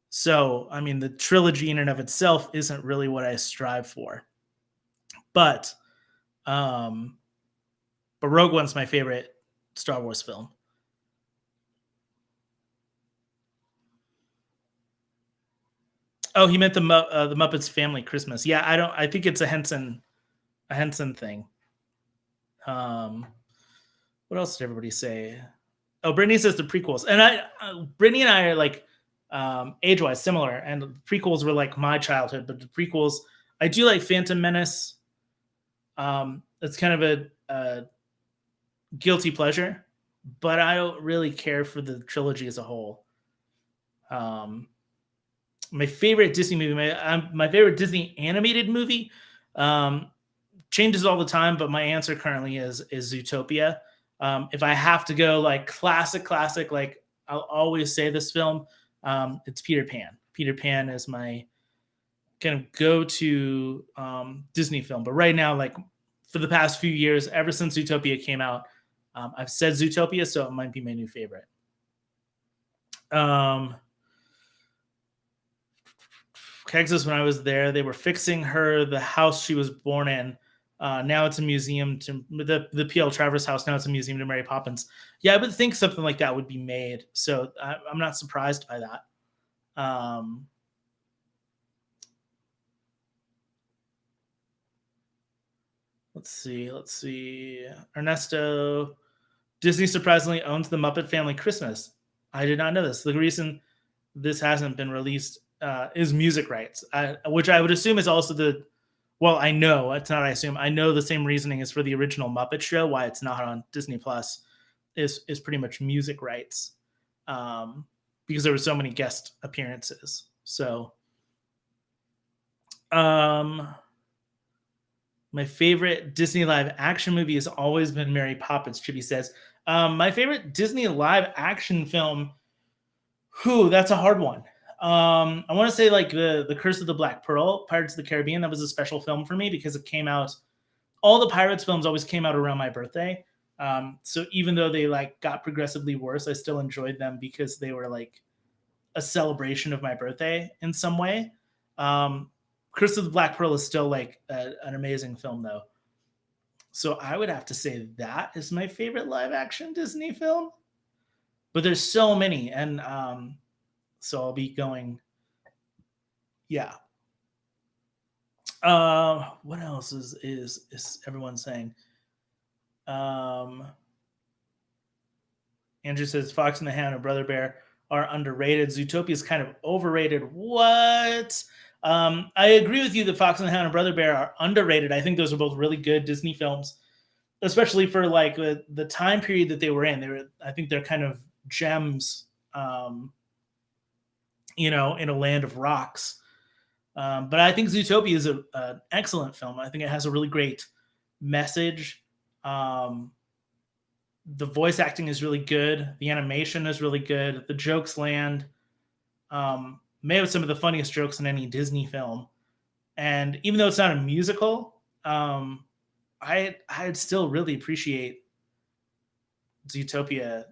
Speaker 1: So, the trilogy in and of itself isn't really what I strive for. But Rogue One's my favorite Star Wars film. Oh, he meant the Muppets Family Christmas. Yeah, I think it's a Henson thing. What else did everybody say? Oh, Brittany says the prequels, and Brittany and I are like age-wise similar, and the prequels were like my childhood, but the prequels, I do like Phantom Menace. It's kind of a guilty pleasure, but I don't really care for the trilogy as a whole. My favorite Disney movie, my favorite Disney animated movie, changes all the time, but my answer currently is Zootopia. If I have to go like classic, like I'll always say this film, it's Peter Pan. Peter Pan is my kind of go-to Disney film. But right now, like for the past few years, ever since Zootopia came out, I've said Zootopia, so it might be my new favorite. Keg says when I was there, they were fixing her the house she was born in. Now it's a museum to the PL Travers house. Now it's a museum to Mary Poppins. Yeah, I would think something like that would be made. So I'm not surprised by that. Um, let's see. Let's see. Ernesto, Disney surprisingly owns the Muppet Family Christmas. I did not know this. The reason this hasn't been released is music rights, which I would assume is also the. Well, I know it's not. I assume I know the same reasoning as for the original Muppet Show. Why it's not on Disney Plus is pretty much music rights, because there were so many guest appearances. So, um, my favorite Disney live action movie has always been Mary Poppins. Chibi says, my favorite Disney live action film. Whew, that's a hard one. I want to say like the Curse of the Black Pearl, Pirates of the Caribbean. That was a special film for me because it came out. All the Pirates films always came out around my birthday. So even though they like got progressively worse, I still enjoyed them because they were like a celebration of my birthday in some way. Curse of the Black Pearl is still like an amazing film though. So I would have to say that is my favorite live action Disney film. But there's so many, and so I'll be going. Yeah. What else is everyone saying? Andrew says Fox and the Hound and Brother Bear are underrated. Zootopia is kind of overrated. What? I agree with you that Fox and the Hound and Brother Bear are underrated. I think those are both really good Disney films, especially for like the time period that they were in. I think they're kind of gems, in a land of rocks. But I think Zootopia is an excellent film. I think it has a really great message. The voice acting is really good. The animation is really good. The jokes land. May have some of the funniest jokes in any Disney film. And even though it's not a musical, I'd still really appreciate Zootopia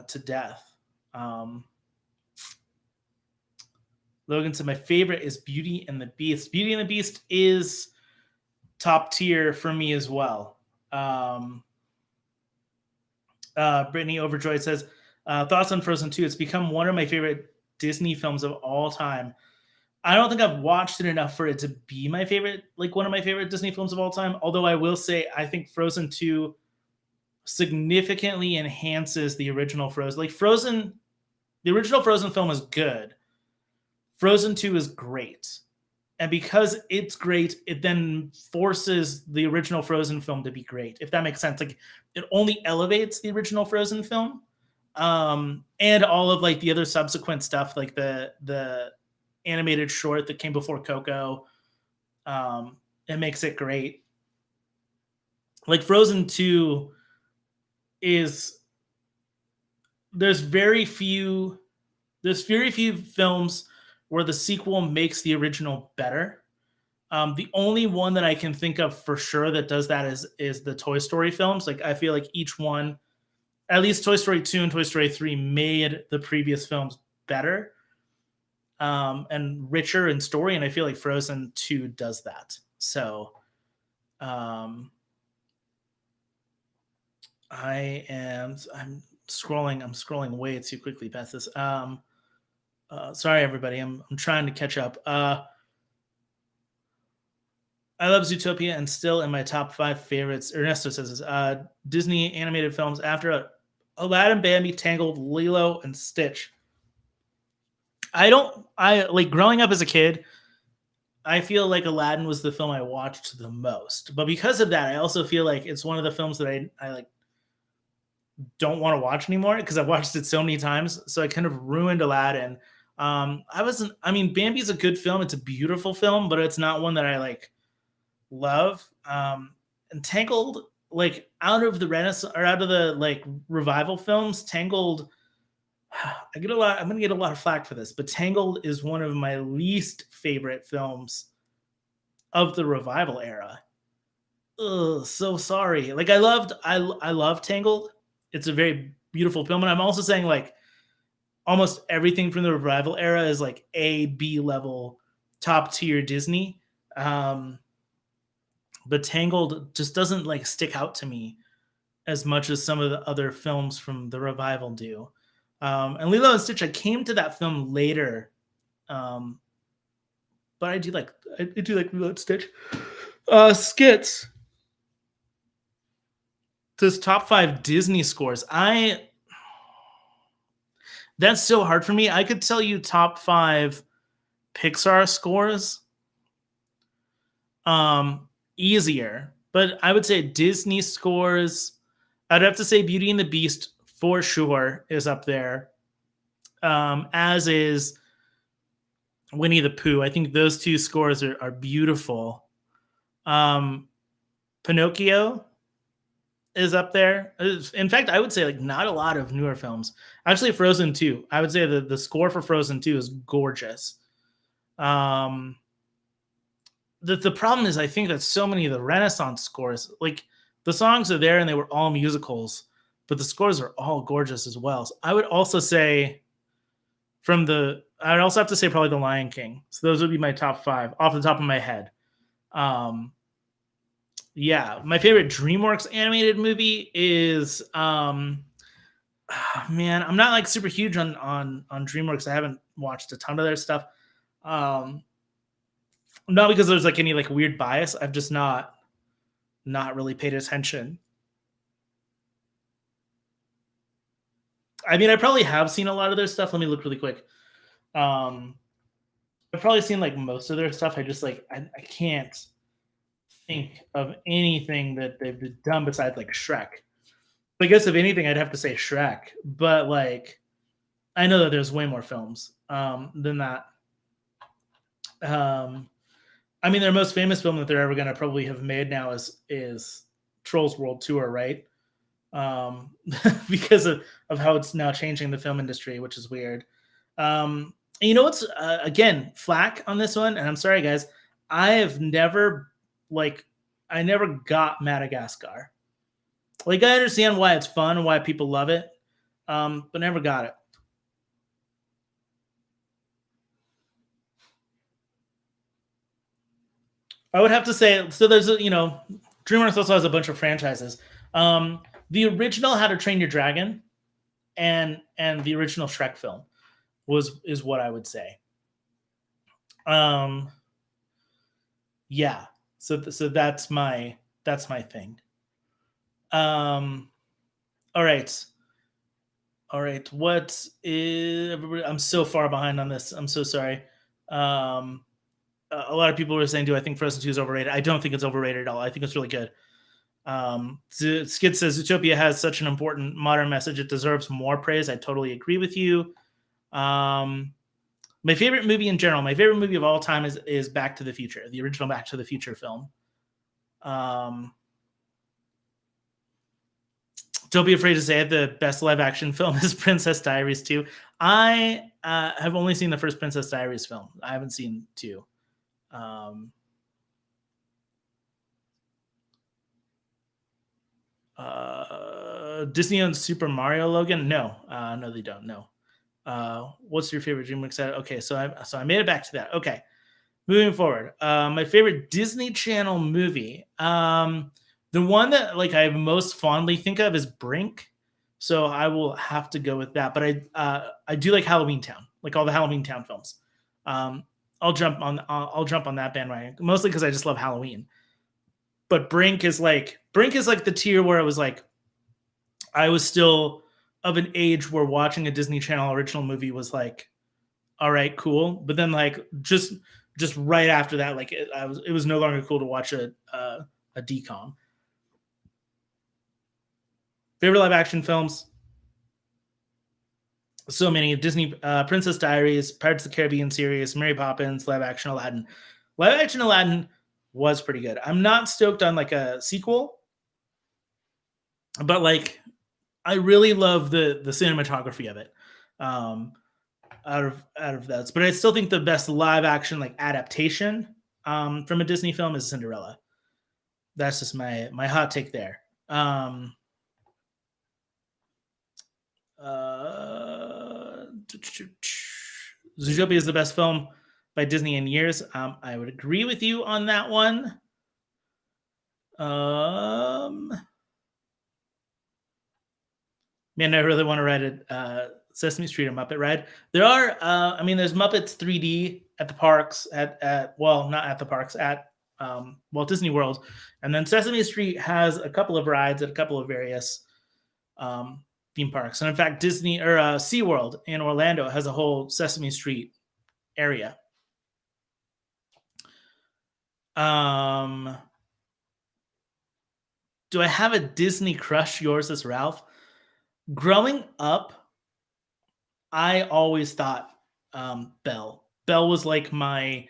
Speaker 1: to death. Logan said my favorite is Beauty and the Beast. Beauty and the Beast is top tier for me as well. Brittany Overjoyed says thoughts on Frozen 2. It's become one of my favorite Disney films of all time. I don't think I've watched it enough for it to be my favorite, like one of my favorite Disney films of all time. Although I will say I think Frozen 2 significantly enhances the original Frozen. Like the original Frozen film is good. Frozen 2 is great. And because it's great, it then forces the original Frozen film to be great, if that makes sense. Like it only elevates the original Frozen film. And all of like the other subsequent stuff, like the animated short that came before Coco, it makes it great. Like Frozen 2 is there's very few films where the sequel makes the original better. The only one that I can think of for sure that does that is the Toy Story films. Like I feel like each one, at least Toy Story 2 and Toy Story 3, made the previous films better and richer in story. And I feel like Frozen 2 does that. So I'm scrolling way too quickly past this. Sorry, everybody. I'm trying to catch up. I love Zootopia and still in my top 5 favorites. Ernesto says this, Disney animated films after Aladdin, Bambi, Tangled, Lilo, and Stitch. I like growing up as a kid, I feel like Aladdin was the film I watched the most. But because of that, I also feel like it's one of the films that I like don't want to watch anymore because I've watched it so many times. So I kind of ruined Aladdin. Bambi's a good film. It's a beautiful film, but it's not one that I like love. And Tangled, like out of the Renaissance or out of the like revival films, Tangled, I'm gonna get a lot of flack for this, but Tangled is one of my least favorite films of the revival era. Ugh, so sorry. Like I love Tangled. It's a very beautiful film, and I'm also saying like almost everything from the revival era is like A, B level, top tier Disney. but Tangled just doesn't like stick out to me as much as some of the other films from the revival do. And Lilo and Stitch, I came to that film later, um, but I do like Lilo and Stitch. Skits. This top 5 Disney scores. That's so hard for me. I could tell you top 5 Pixar scores easier, but I would say Disney scores. I'd have to say Beauty and the Beast for sure is up there, as is Winnie the Pooh. I think those two scores are beautiful. Pinocchio is up there. In fact, I would say like not a lot of newer films. Actually, Frozen 2. I would say the score for Frozen 2 is gorgeous. The problem is I think that so many of the Renaissance scores, like the songs are there and they were all musicals, but the scores are all gorgeous as well. So I would also say I'd also have to say probably The Lion King. So those would be my top 5 off the top of my head. Yeah, my favorite DreamWorks animated movie is man, I'm not like super huge on DreamWorks. I haven't watched a ton of their stuff. Not because there's like any like weird bias. I've just not really paid attention. I mean, I probably have seen a lot of their stuff. Let me look really quick. I've probably seen like most of their stuff. I just like I can't think of anything that they've done besides like Shrek. I guess if anything, I'd have to say Shrek. But like, I know that there's way more films than that. I mean, their most famous film that they're ever going to probably have made now is Trolls World Tour, right? Because of how it's now changing the film industry, which is weird. And you know what's again flack on this one, and I'm sorry guys, I never got Madagascar. Like I understand why it's fun and why people love it, but never got it. I would have to say so. There's DreamWorks also has a bunch of franchises. The original How to Train Your Dragon and the original Shrek film is what I would say. Yeah. So that's my thing. All right. What is everybody? I'm so far behind on this. I'm so sorry. A lot of people were saying, "Do I think Frozen 2 is overrated?" I don't think it's overrated at all. I think it's really good. Skid says Utopia has such an important modern message; it deserves more praise. I totally agree with you. My favorite movie in general, my favorite movie of all time is Back to the Future, the original Back to the Future film. Don't be afraid to say it. The best live action film is Princess Diaries 2. I have only seen the first Princess Diaries film. I haven't seen 2. Disney owns Super Mario, Logan? No, no, they don't. No. What's your favorite DreamWorks set? Okay, so I made it back to that. Okay, moving forward. My favorite Disney Channel movie. The one that like I most fondly think of is Brink, so I will have to go with that. But I do like Halloween Town, like all the Halloween Town films. I'll jump on that bandwagon mostly because I just love Halloween. But Brink is like the tier where it was like I was still of an age where watching a Disney Channel original movie was like, all right, cool. But then like just right after that, like it was no longer cool to watch a DCOM. Favorite live action films? So many. Disney Princess Diaries, Pirates of the Caribbean series, Mary Poppins, live action Aladdin. Live action Aladdin was pretty good. I'm not stoked on like a sequel, but like I really love the cinematography of it. Out of that, but I still think the best live action like adaptation from a Disney film is Cinderella. That's just my hot take there. Zootopia is the best film by Disney in years. I would agree with you on that one. Um, Man, I really want to ride a Sesame Street or Muppet ride. There are, I mean, there's Muppets 3D at the parks at well, not at the parks at Walt Disney World, and then Sesame Street has a couple of rides at a couple of various um, theme parks. And in fact, Disney or SeaWorld in Orlando has a whole Sesame Street area. Um, do I have a Disney crush? Yours is Ralph. Growing up, I always thought Belle. Belle was like my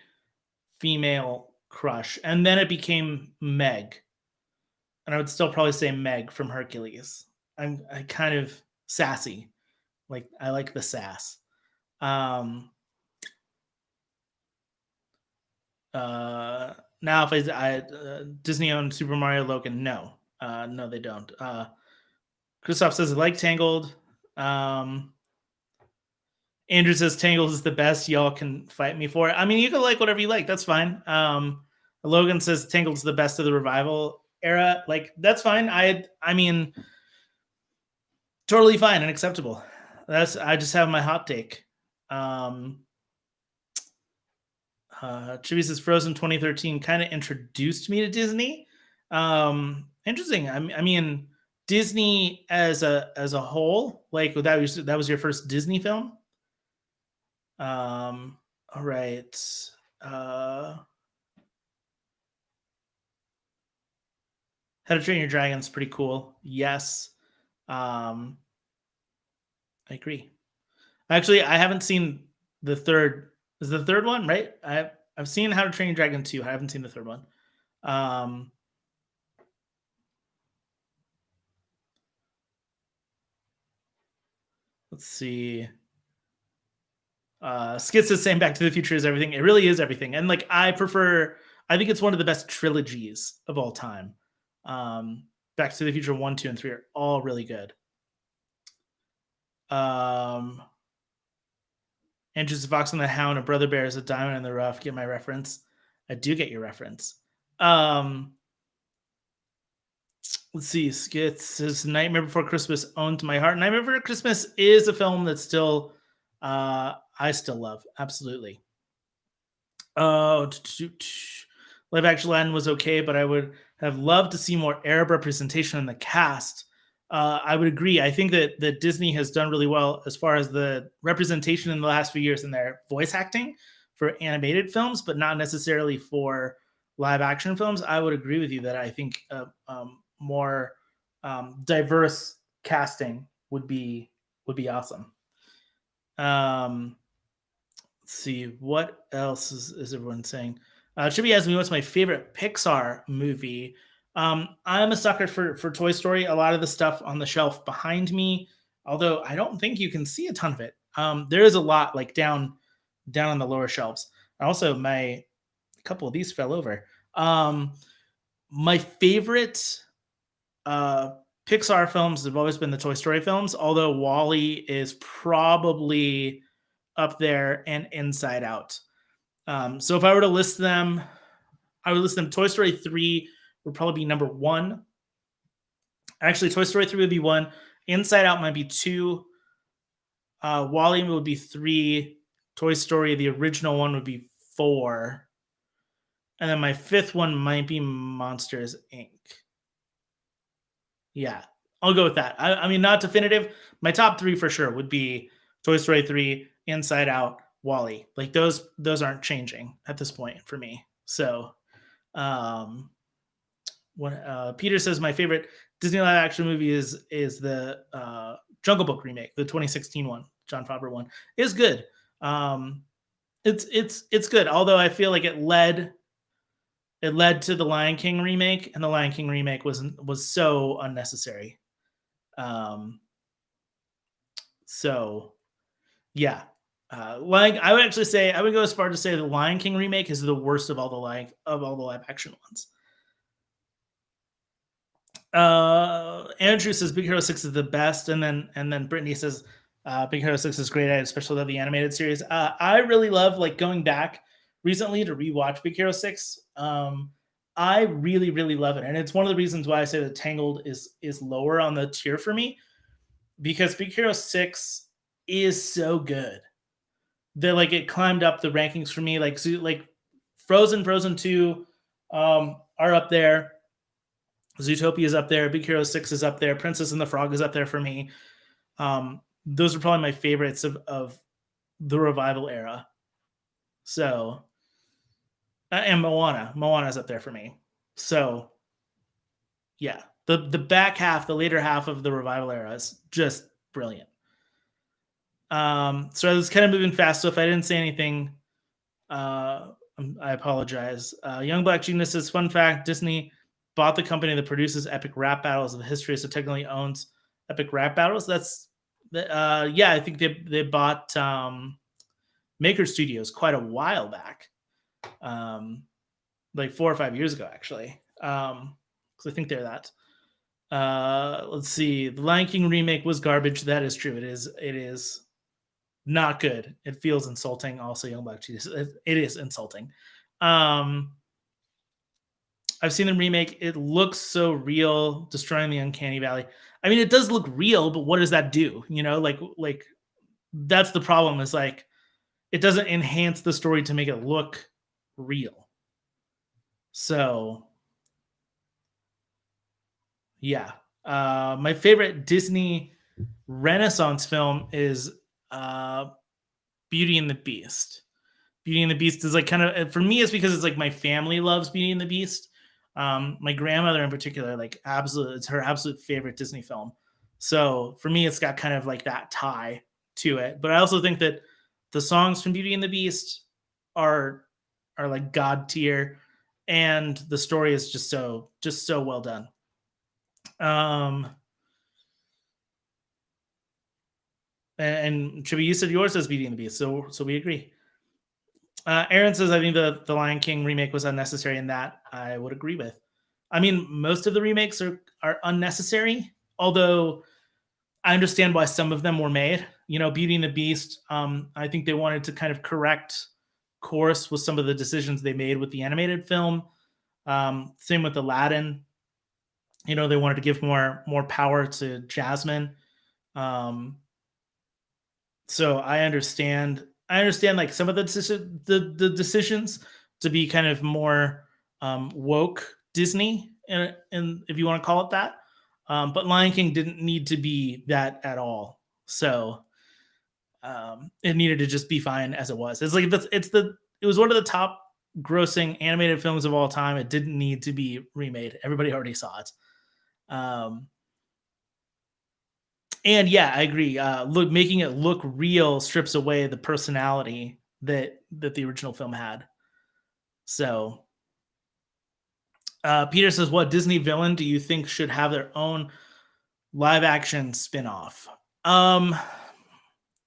Speaker 1: female crush, and then it became Meg, and I would still probably say Meg from Hercules. I kind of sassy, like I like the sass. Um, Now if Disney owned Super Mario Logan, no, no they don't. Christoph says I like Tangled. Um, Andrew says Tangled is the best. Y'all can fight me for it. I mean, you can like whatever you like. That's fine. Logan says Tangled's the best of the revival era. Like that's fine. I mean, totally fine and acceptable. I just have my hot take. Chibi says Frozen 2013 kind of introduced me to Disney. Interesting. I mean, Disney as a whole, like that was your first Disney film. All right. How to Train Your Dragon is pretty cool. Yes. I agree. Actually, I haven't seen the third. Is the third one right? I've seen How to Train Your Dragon 2. I haven't seen the third one. Um, let's see. Skits is saying Back to the Future is everything. It really is everything. And like I think it's one of the best trilogies of all time. Back to the Future 1, 2, and 3 are all really good. Andrew's a Fox and the Hound, a Brother Bear is a Diamond in the Rough. Get my reference? I do get your reference. Let's see. Skits says Nightmare Before Christmas owns my heart. Nightmare Before Christmas is a film that still I still love. Absolutely. Live Action Aladdin was okay, but I would have loved to see more Arab representation in the cast. I would agree. I think that Disney has done really well as far as the representation in the last few years in their voice acting for animated films, but not necessarily for live action films. I would agree with you that I think more diverse casting would be awesome. Let's see what else is everyone saying. Chibi asked me what's my favorite Pixar movie. I'm a sucker for Toy Story. A lot of the stuff on the shelf behind me, although I don't think you can see a ton of it. There is a lot like down on the lower shelves. Also, a couple of these fell over. My favorite Pixar films have always been the Toy Story films, although Wally is probably up there and Inside Out. So if I were to list them, I would list them. Toy Story 3 would probably be number 1. Actually, Toy Story 3 would be 1. Inside Out might be 2. Wally would be 3. Toy Story, the original one, would be 4. And then my 5th one might be Monsters, Inc. Yeah, I'll go with that. I mean, not definitive. My top 3 for sure would be Toy Story 3, Inside Out, Wally. Like those aren't changing at this point for me. So, Peter says my favorite Disney live action movie is the Jungle Book remake, the 2016 one, Jon Favreau one, is good. It's good. Although I feel like it led to the Lion King remake, and the Lion King remake was so unnecessary. So yeah. Like I would actually say I would go as far to say the Lion King remake is the worst of all the live action ones. Andrew says Big Hero 6 is the best, and then Brittany says Big Hero 6 is great. I especially love the animated series. I really love like going back recently to rewatch Big Hero 6. I really, really love it, and it's one of the reasons why I say that Tangled is lower on the tier for me because Big Hero 6 is so good. That like it climbed up the rankings for me. Like like Frozen 2 are up there. Zootopia is up there. Big Hero 6 is up there. Princess and the Frog is up there for me. Those are probably my favorites of the revival era. So, and Moana. Moana's up there for me. So, yeah. The back half, the later half of the revival era is just brilliant. So I was kind of moving fast. So if I didn't say anything, I apologize. Young Black Geniuses, fun fact, Disney bought the company that produces epic rap battles of history, so technically owns epic rap battles. Yeah, I think they bought Maker Studios quite a while back, like 4 or 5 years ago, actually. Because I think they're that. Let's see. The Lion King remake was garbage. That is true. It is. It is not good. It feels insulting. Also, Young Black Jesus. It is insulting. Um, I've seen the remake. It looks so real, destroying the uncanny valley. I mean, it does look real, but what does that do? You know, like that's the problem. Is like it doesn't enhance the story to make it look real. So yeah, my favorite Disney Renaissance film is Beauty and the Beast. Beauty and the Beast is like kind of for me. It's because it's like my family loves Beauty and the Beast. My grandmother in particular, like absolute, it's her absolute favorite Disney film. So for me, it's got kind of like that tie to it. But I also think that the songs from Beauty and the Beast are are like god tier, and the story is just so well done. Um, and Chibi, you said yours is Beauty and the Beast, so we agree. Aaron says, I think the Lion King remake was unnecessary, and that I would agree with. I mean, most of the remakes are unnecessary, although I understand why some of them were made. You know, Beauty and the Beast. I think they wanted to kind of correct course with some of the decisions they made with the animated film. Same with Aladdin. You know, they wanted to give more power to Jasmine. Um, so I understand like some of the decisions to be kind of more woke Disney, and if you want to call it that. But Lion King didn't need to be that at all. So it needed to just be fine as it was. It's like it was one of the top grossing animated films of all time. It didn't need to be remade. Everybody already saw it. Um, and yeah, I agree. Look, making it look real strips away the personality that the original film had. So, Peter says, "What Disney villain do you think should have their own live action spin-off?" Um,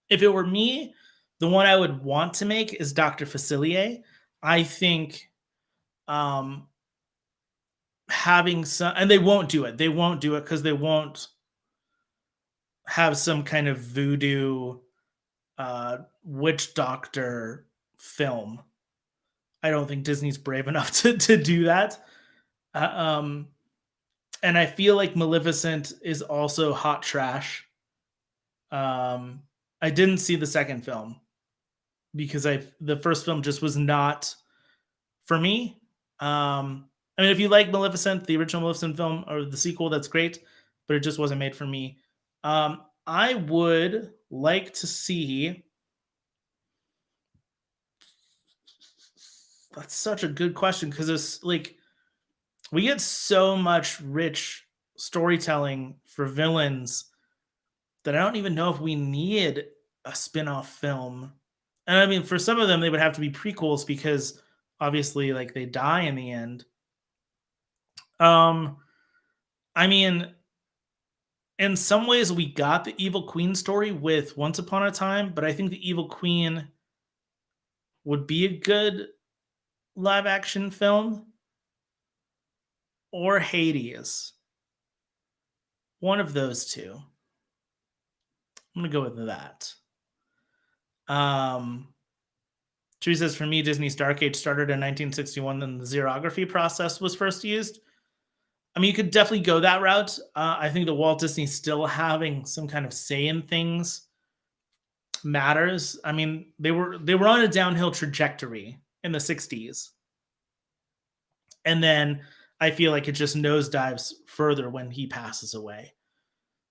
Speaker 1: if it were me, the one I would want to make is Dr. Facilier. I think um, having some, and they won't do it. They won't do it because they won't have some kind of voodoo witch doctor film. I don't think Disney's brave enough to do that. Uh, um, and I feel like Maleficent is also hot trash. Um, I didn't see the second film because the first film just was not for me. I mean, if you like Maleficent, the original Maleficent film or the sequel, that's great, but it just wasn't made for me. I would like to see. That's such a good question because it's like we get so much rich storytelling for villains that I don't even know if we need a spin-off film. And I mean, for some of them, they would have to be prequels because obviously, like they die in the end. Um, I mean, in some ways, we got the Evil Queen story with Once Upon a Time, but I think the Evil Queen would be a good live action film or Hades. One of those two. I'm gonna go with that. Um, Chewy says, for me, Disney's Dark Age started in 1961 when the xerography process was first used. I mean, you could definitely go that route. I think that Walt Disney still having some kind of say in things matters. I mean, they were on a downhill trajectory in the 60s. And then I feel like it just nosedives further when he passes away.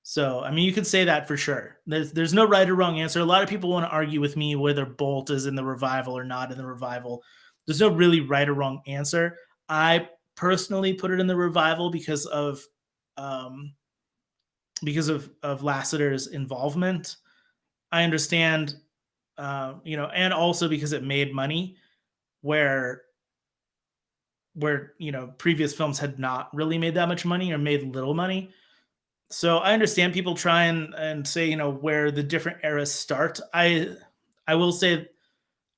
Speaker 1: So, I mean, you could say that for sure. There's no right or wrong answer. A lot of people want to argue with me whether Bolt is in the revival or not in the revival. There's no really right or wrong answer. I personally put it in the revival um, because of Lasseter's involvement. I understand, and also because it made money where previous films had not really made that much money or made little money. So I understand people try and say, where the different eras start. I will say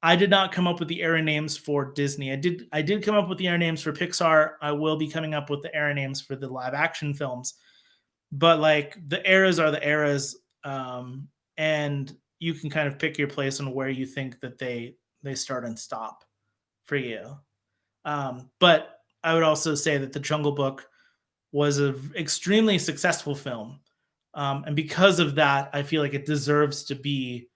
Speaker 1: I did not come up with the era names for Disney. I did come up with the era names for Pixar. I will be coming up with the era names for the live action films. But like the eras are the eras, and you can kind of pick your place on where you think that they start and stop for you. But I would also say that the Jungle Book was an extremely successful film. And because of that, I feel like it deserves to be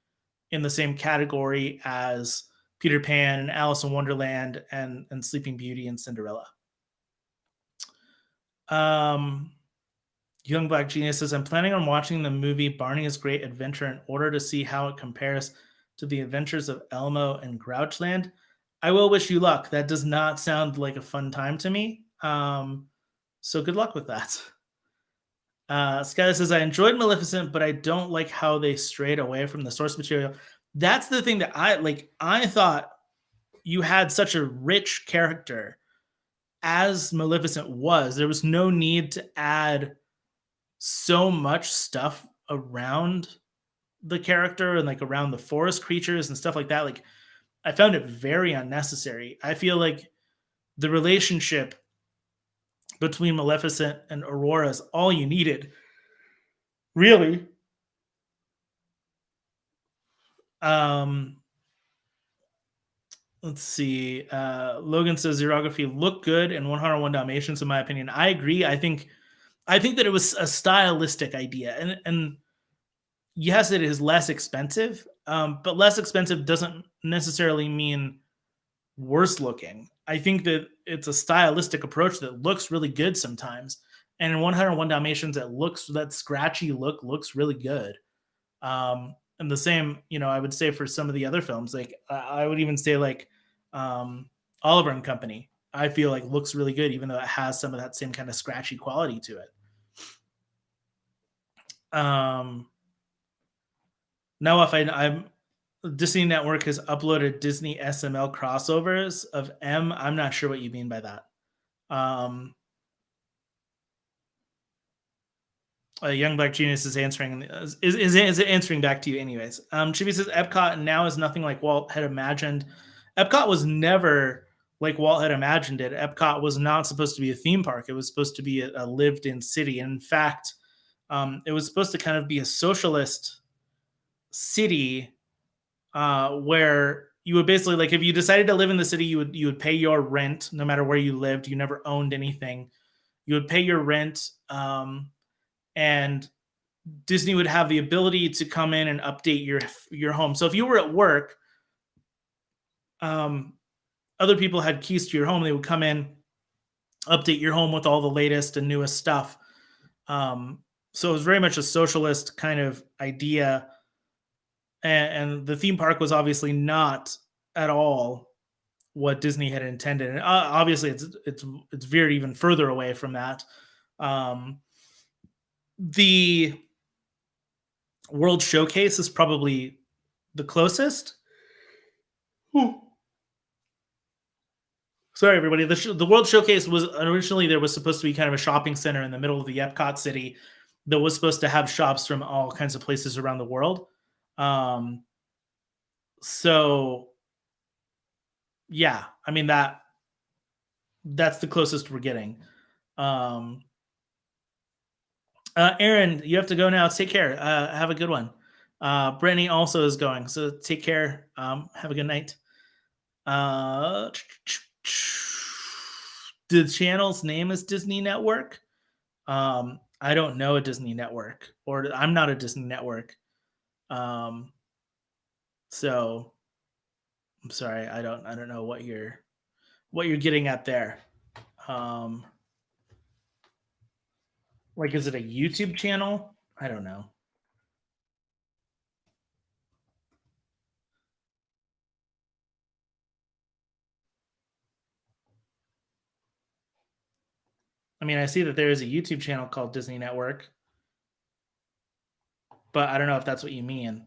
Speaker 1: in the same category as Peter Pan and Alice in Wonderland and Sleeping Beauty and Cinderella. Um, Young Black Genius says, I'm planning on watching the movie Barney's Great Adventure in order to see how it compares to the adventures of Elmo and Grouchland. I will wish you luck. That does not sound like a fun time to me. So good luck with that. Skylar says, I enjoyed Maleficent, but I don't like how they strayed away from the source material. That's the thing that I like. I thought you had such a rich character as Maleficent was. There was no need to add so much stuff around the character and like around the forest creatures and stuff like that. Like, I found it very unnecessary. I feel like the relationship between Maleficent and Aurora is all you needed. Really? Um, let's see. Logan says xerography looked good in 101 Dalmatians, in my opinion. I agree. I think that it was a stylistic idea, and yes, it is less expensive, but less expensive doesn't necessarily mean worse looking. I think that it's a stylistic approach that looks really good sometimes. And in 101 Dalmatians, that scratchy look looks really good. And the same, I would say for some of the other films, like I would even say like Oliver and Company. I feel like looks really good, even though it has some of that same kind of scratchy quality to it. Um, now, if I'm Disney Network has uploaded Disney SML crossovers of M. I'm not sure what you mean by that. Um, Young Black Genius is answering is answering back to you anyways. Chibi says Epcot now is nothing like Walt had imagined. Epcot was never like Walt had imagined it. Epcot was not supposed to be a theme park. It was supposed to be a lived-in city. And in fact, it was supposed to kind of be a socialist city where you would basically like if you decided to live in the city, you would pay your rent no matter where you lived. You never owned anything. You would pay your rent, and Disney would have the ability to come in and update your home. So if you were at work, other people had keys to your home. They would come in, update your home with all the latest and newest stuff. So it was very much a socialist kind of idea, and the theme park was obviously not at all what Disney had intended. And obviously, it's veered even further away from that. The World Showcase is probably the closest. Sorry, everybody. The World Showcase was originally there was supposed to be kind of a shopping center in the middle of the Epcot city that was supposed to have shops from all kinds of places around the world. Um, so yeah, I mean that's the closest we're getting. Um, Aaron, you have to go now. Take care. Have a good one. Brittany also is going, so take care. Have a good night. Uh, the channel's name is Disney Network. I don't know a Disney Network, or I'm not a Disney Network. Um, so I'm sorry, I don't know what you're getting at there. Um, like, is it a YouTube channel? I don't know. I mean, I see that there is a YouTube channel called Disney Network, but I don't know if that's what you mean.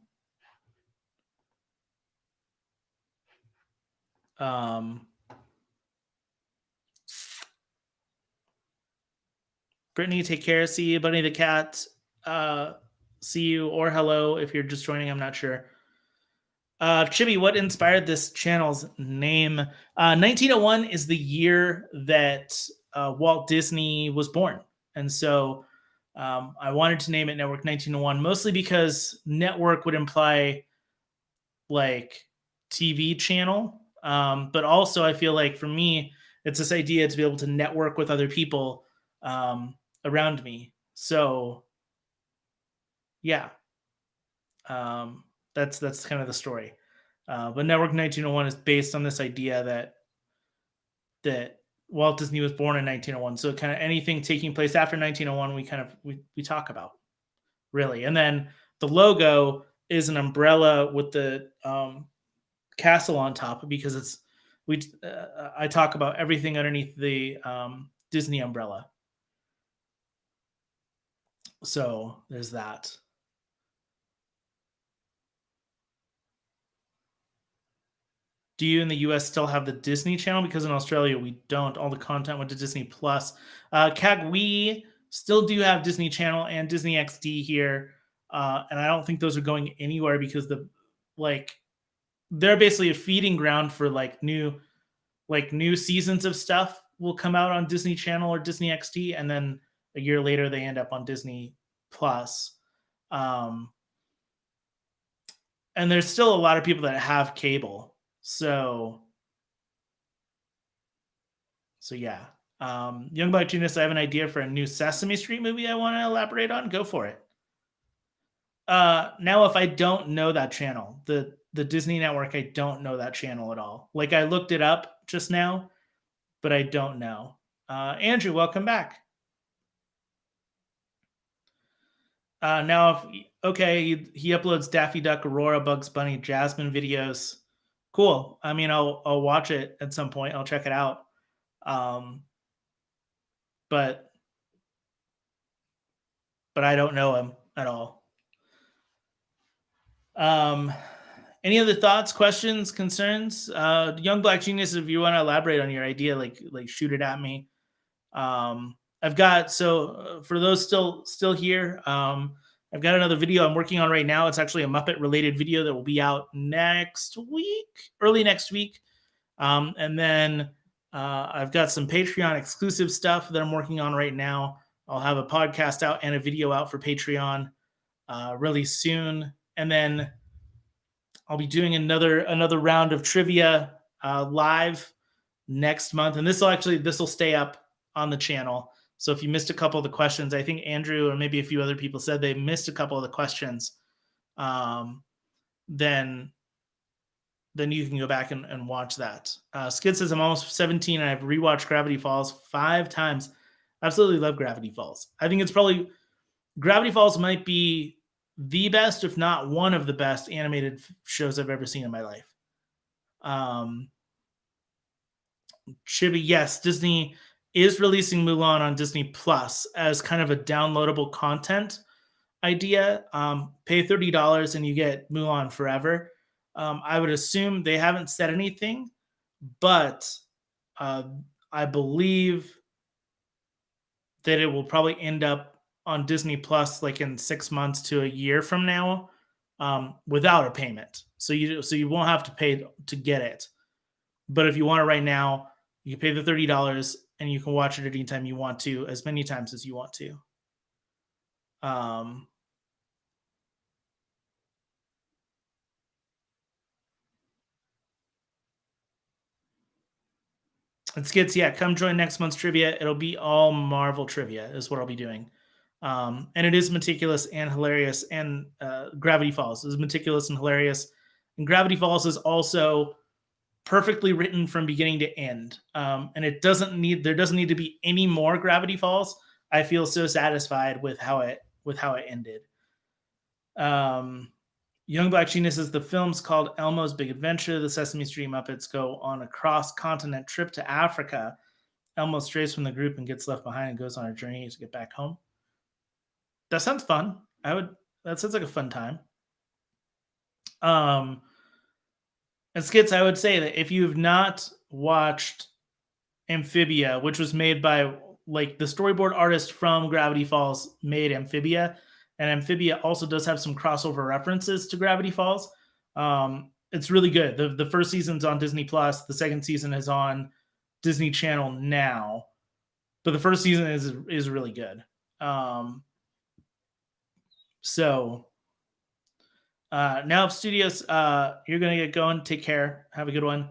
Speaker 1: Um, Brittany, take care. See you, Bunny the cat. Uh, See you or hello if you're just joining. I'm not sure. Chibi, what inspired this channel's name? 1901 is the year that Walt Disney was born. And so I wanted to name it Network 1901, mostly because network would imply like TV channel. But also, I feel like for me, it's this idea to be able to network with other people around me. So, yeah, um, that's kind of the story. But Network 1901 is based on this idea that Walt Disney was born in 1901. So kind of anything taking place after 1901, we talk about really. And then the logo is an umbrella with the castle on top because I talk about everything underneath the Disney umbrella. So there's that. Do you in the US still have the Disney Channel? Because in Australia we don't. All the content went to Disney Plus. CAG, we still do have Disney Channel and Disney XD here, and I don't think those are going anywhere because like they're basically a feeding ground for new seasons of stuff will come out on Disney Channel or Disney XD, and then a year later they end up on Disney Plus. Um, and there's still a lot of people that have cable, so yeah. Young Black Genius, I have an idea for a new Sesame Street movie I want to elaborate on. Go for it. Now, if I don't know that channel, the Disney Network, I don't know that channel at all. Like I looked it up just now, but I don't know. Andrew, welcome back. Now, if okay, he uploads Daffy Duck, Aurora, Bugs Bunny, Jasmine videos. Cool. I mean, I'll watch it at some point. I'll check it out. Um, but I don't know him at all. Um, any other thoughts, questions, concerns? Young Black Genius, if you want to elaborate on your idea, like shoot it at me. I've got for those still here. I've got another video I'm working on right now. It's actually a Muppet related video that will be out next week, early next week. And then I've got some Patreon exclusive stuff that I'm working on right now. I'll have a podcast out and a video out for Patreon really soon, and then I'll be doing another round of trivia live next month, and this will stay up on the channel. So if you missed a couple of the questions, I think Andrew or maybe a few other people said they missed a couple of the questions. Um, then you can go back and watch that. Skid says I'm almost 17 and I've rewatched Gravity Falls 5 times. Absolutely love Gravity Falls. I think it's probably Gravity Falls might be the best, if not one of the best animated shows I've ever seen in my life. Chibi, yes, Disney is releasing Mulan on Disney Plus as kind of a downloadable content idea. Pay $30 and you get Mulan forever. I would assume they haven't said anything, but uh, I believe that it will probably end up on Disney Plus like in 6 months to a year from now, without a payment. So you won't have to pay to get it. But if you want it right now, you pay the $30 and you can watch it anytime you want to, as many times as you want to. Um, And Skits, yeah, come join next month's trivia. It'll be all Marvel trivia, is what I'll be doing. And it is meticulous and hilarious. And Gravity Falls is meticulous and hilarious. And Gravity Falls is also perfectly written from beginning to end. And there doesn't need to be any more Gravity Falls. I feel so satisfied with how it ended. Um, Young Black Genius is the film's called Elmo's Big Adventure. The Sesame Street Muppets go on a cross-continent trip to Africa. Elmo strays from the group and gets left behind and goes on a journey to get back home. That sounds fun. That sounds like a fun time. Um, and Skits, I would say that if you've not watched Amphibia, which was made by like the storyboard artist from Gravity Falls made Amphibia, and Amphibia also does have some crossover references to Gravity Falls. It's really good. The first season's on Disney Plus. The second season is on Disney Channel now, but the first season is really good. So now studios, you're gonna get going. Take care. Have a good one.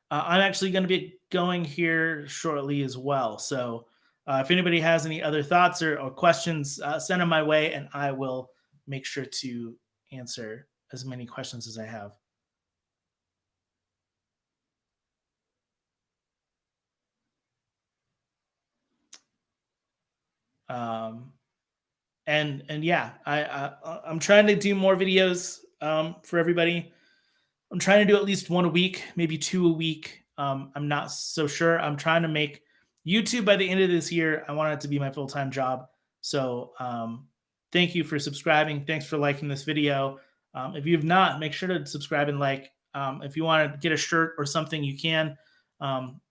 Speaker 1: I'm actually going to be going here shortly as well. So if anybody has any other thoughts or questions, send them my way, and I will make sure to answer as many questions as I have. Um, and yeah, I'm trying to do more videos for everybody. I'm trying to do at least one a week, maybe two a week. I'm not so sure. I'm trying to make YouTube by the end of this year. I want it to be my full time job. So thank you for subscribing. Thanks for liking this video. If you have not, make sure to subscribe and like. If you want to get a shirt or something, you can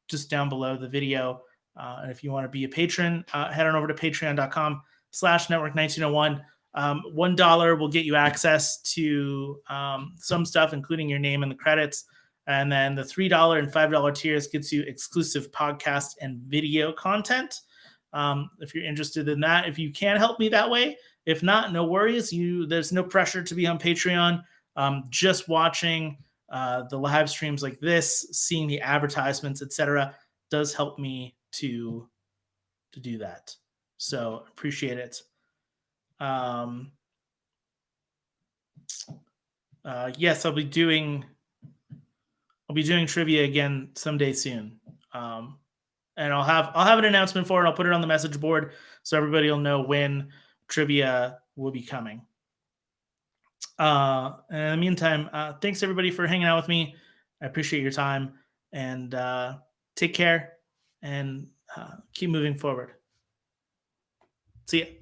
Speaker 1: just down below the video. And if you want to be a patron, head on over to patreon.com/network1901. $1 will get you access to some stuff, including your name in the credits. And then the $3 and $5 tiers gets you exclusive podcast and video content. If you're interested in that, if you can help me that way, if not, no worries. There's no pressure to be on Patreon. Just watching the live streams like this, seeing the advertisements, etc., does help me to do that. So appreciate it. Yes, I'll be doing trivia again someday soon. And I'll have an announcement for it. I'll put it on the message board so everybody will know when trivia will be coming. In the meantime, thanks everybody for hanging out with me. I appreciate your time, and take care and keep moving forward. See ya.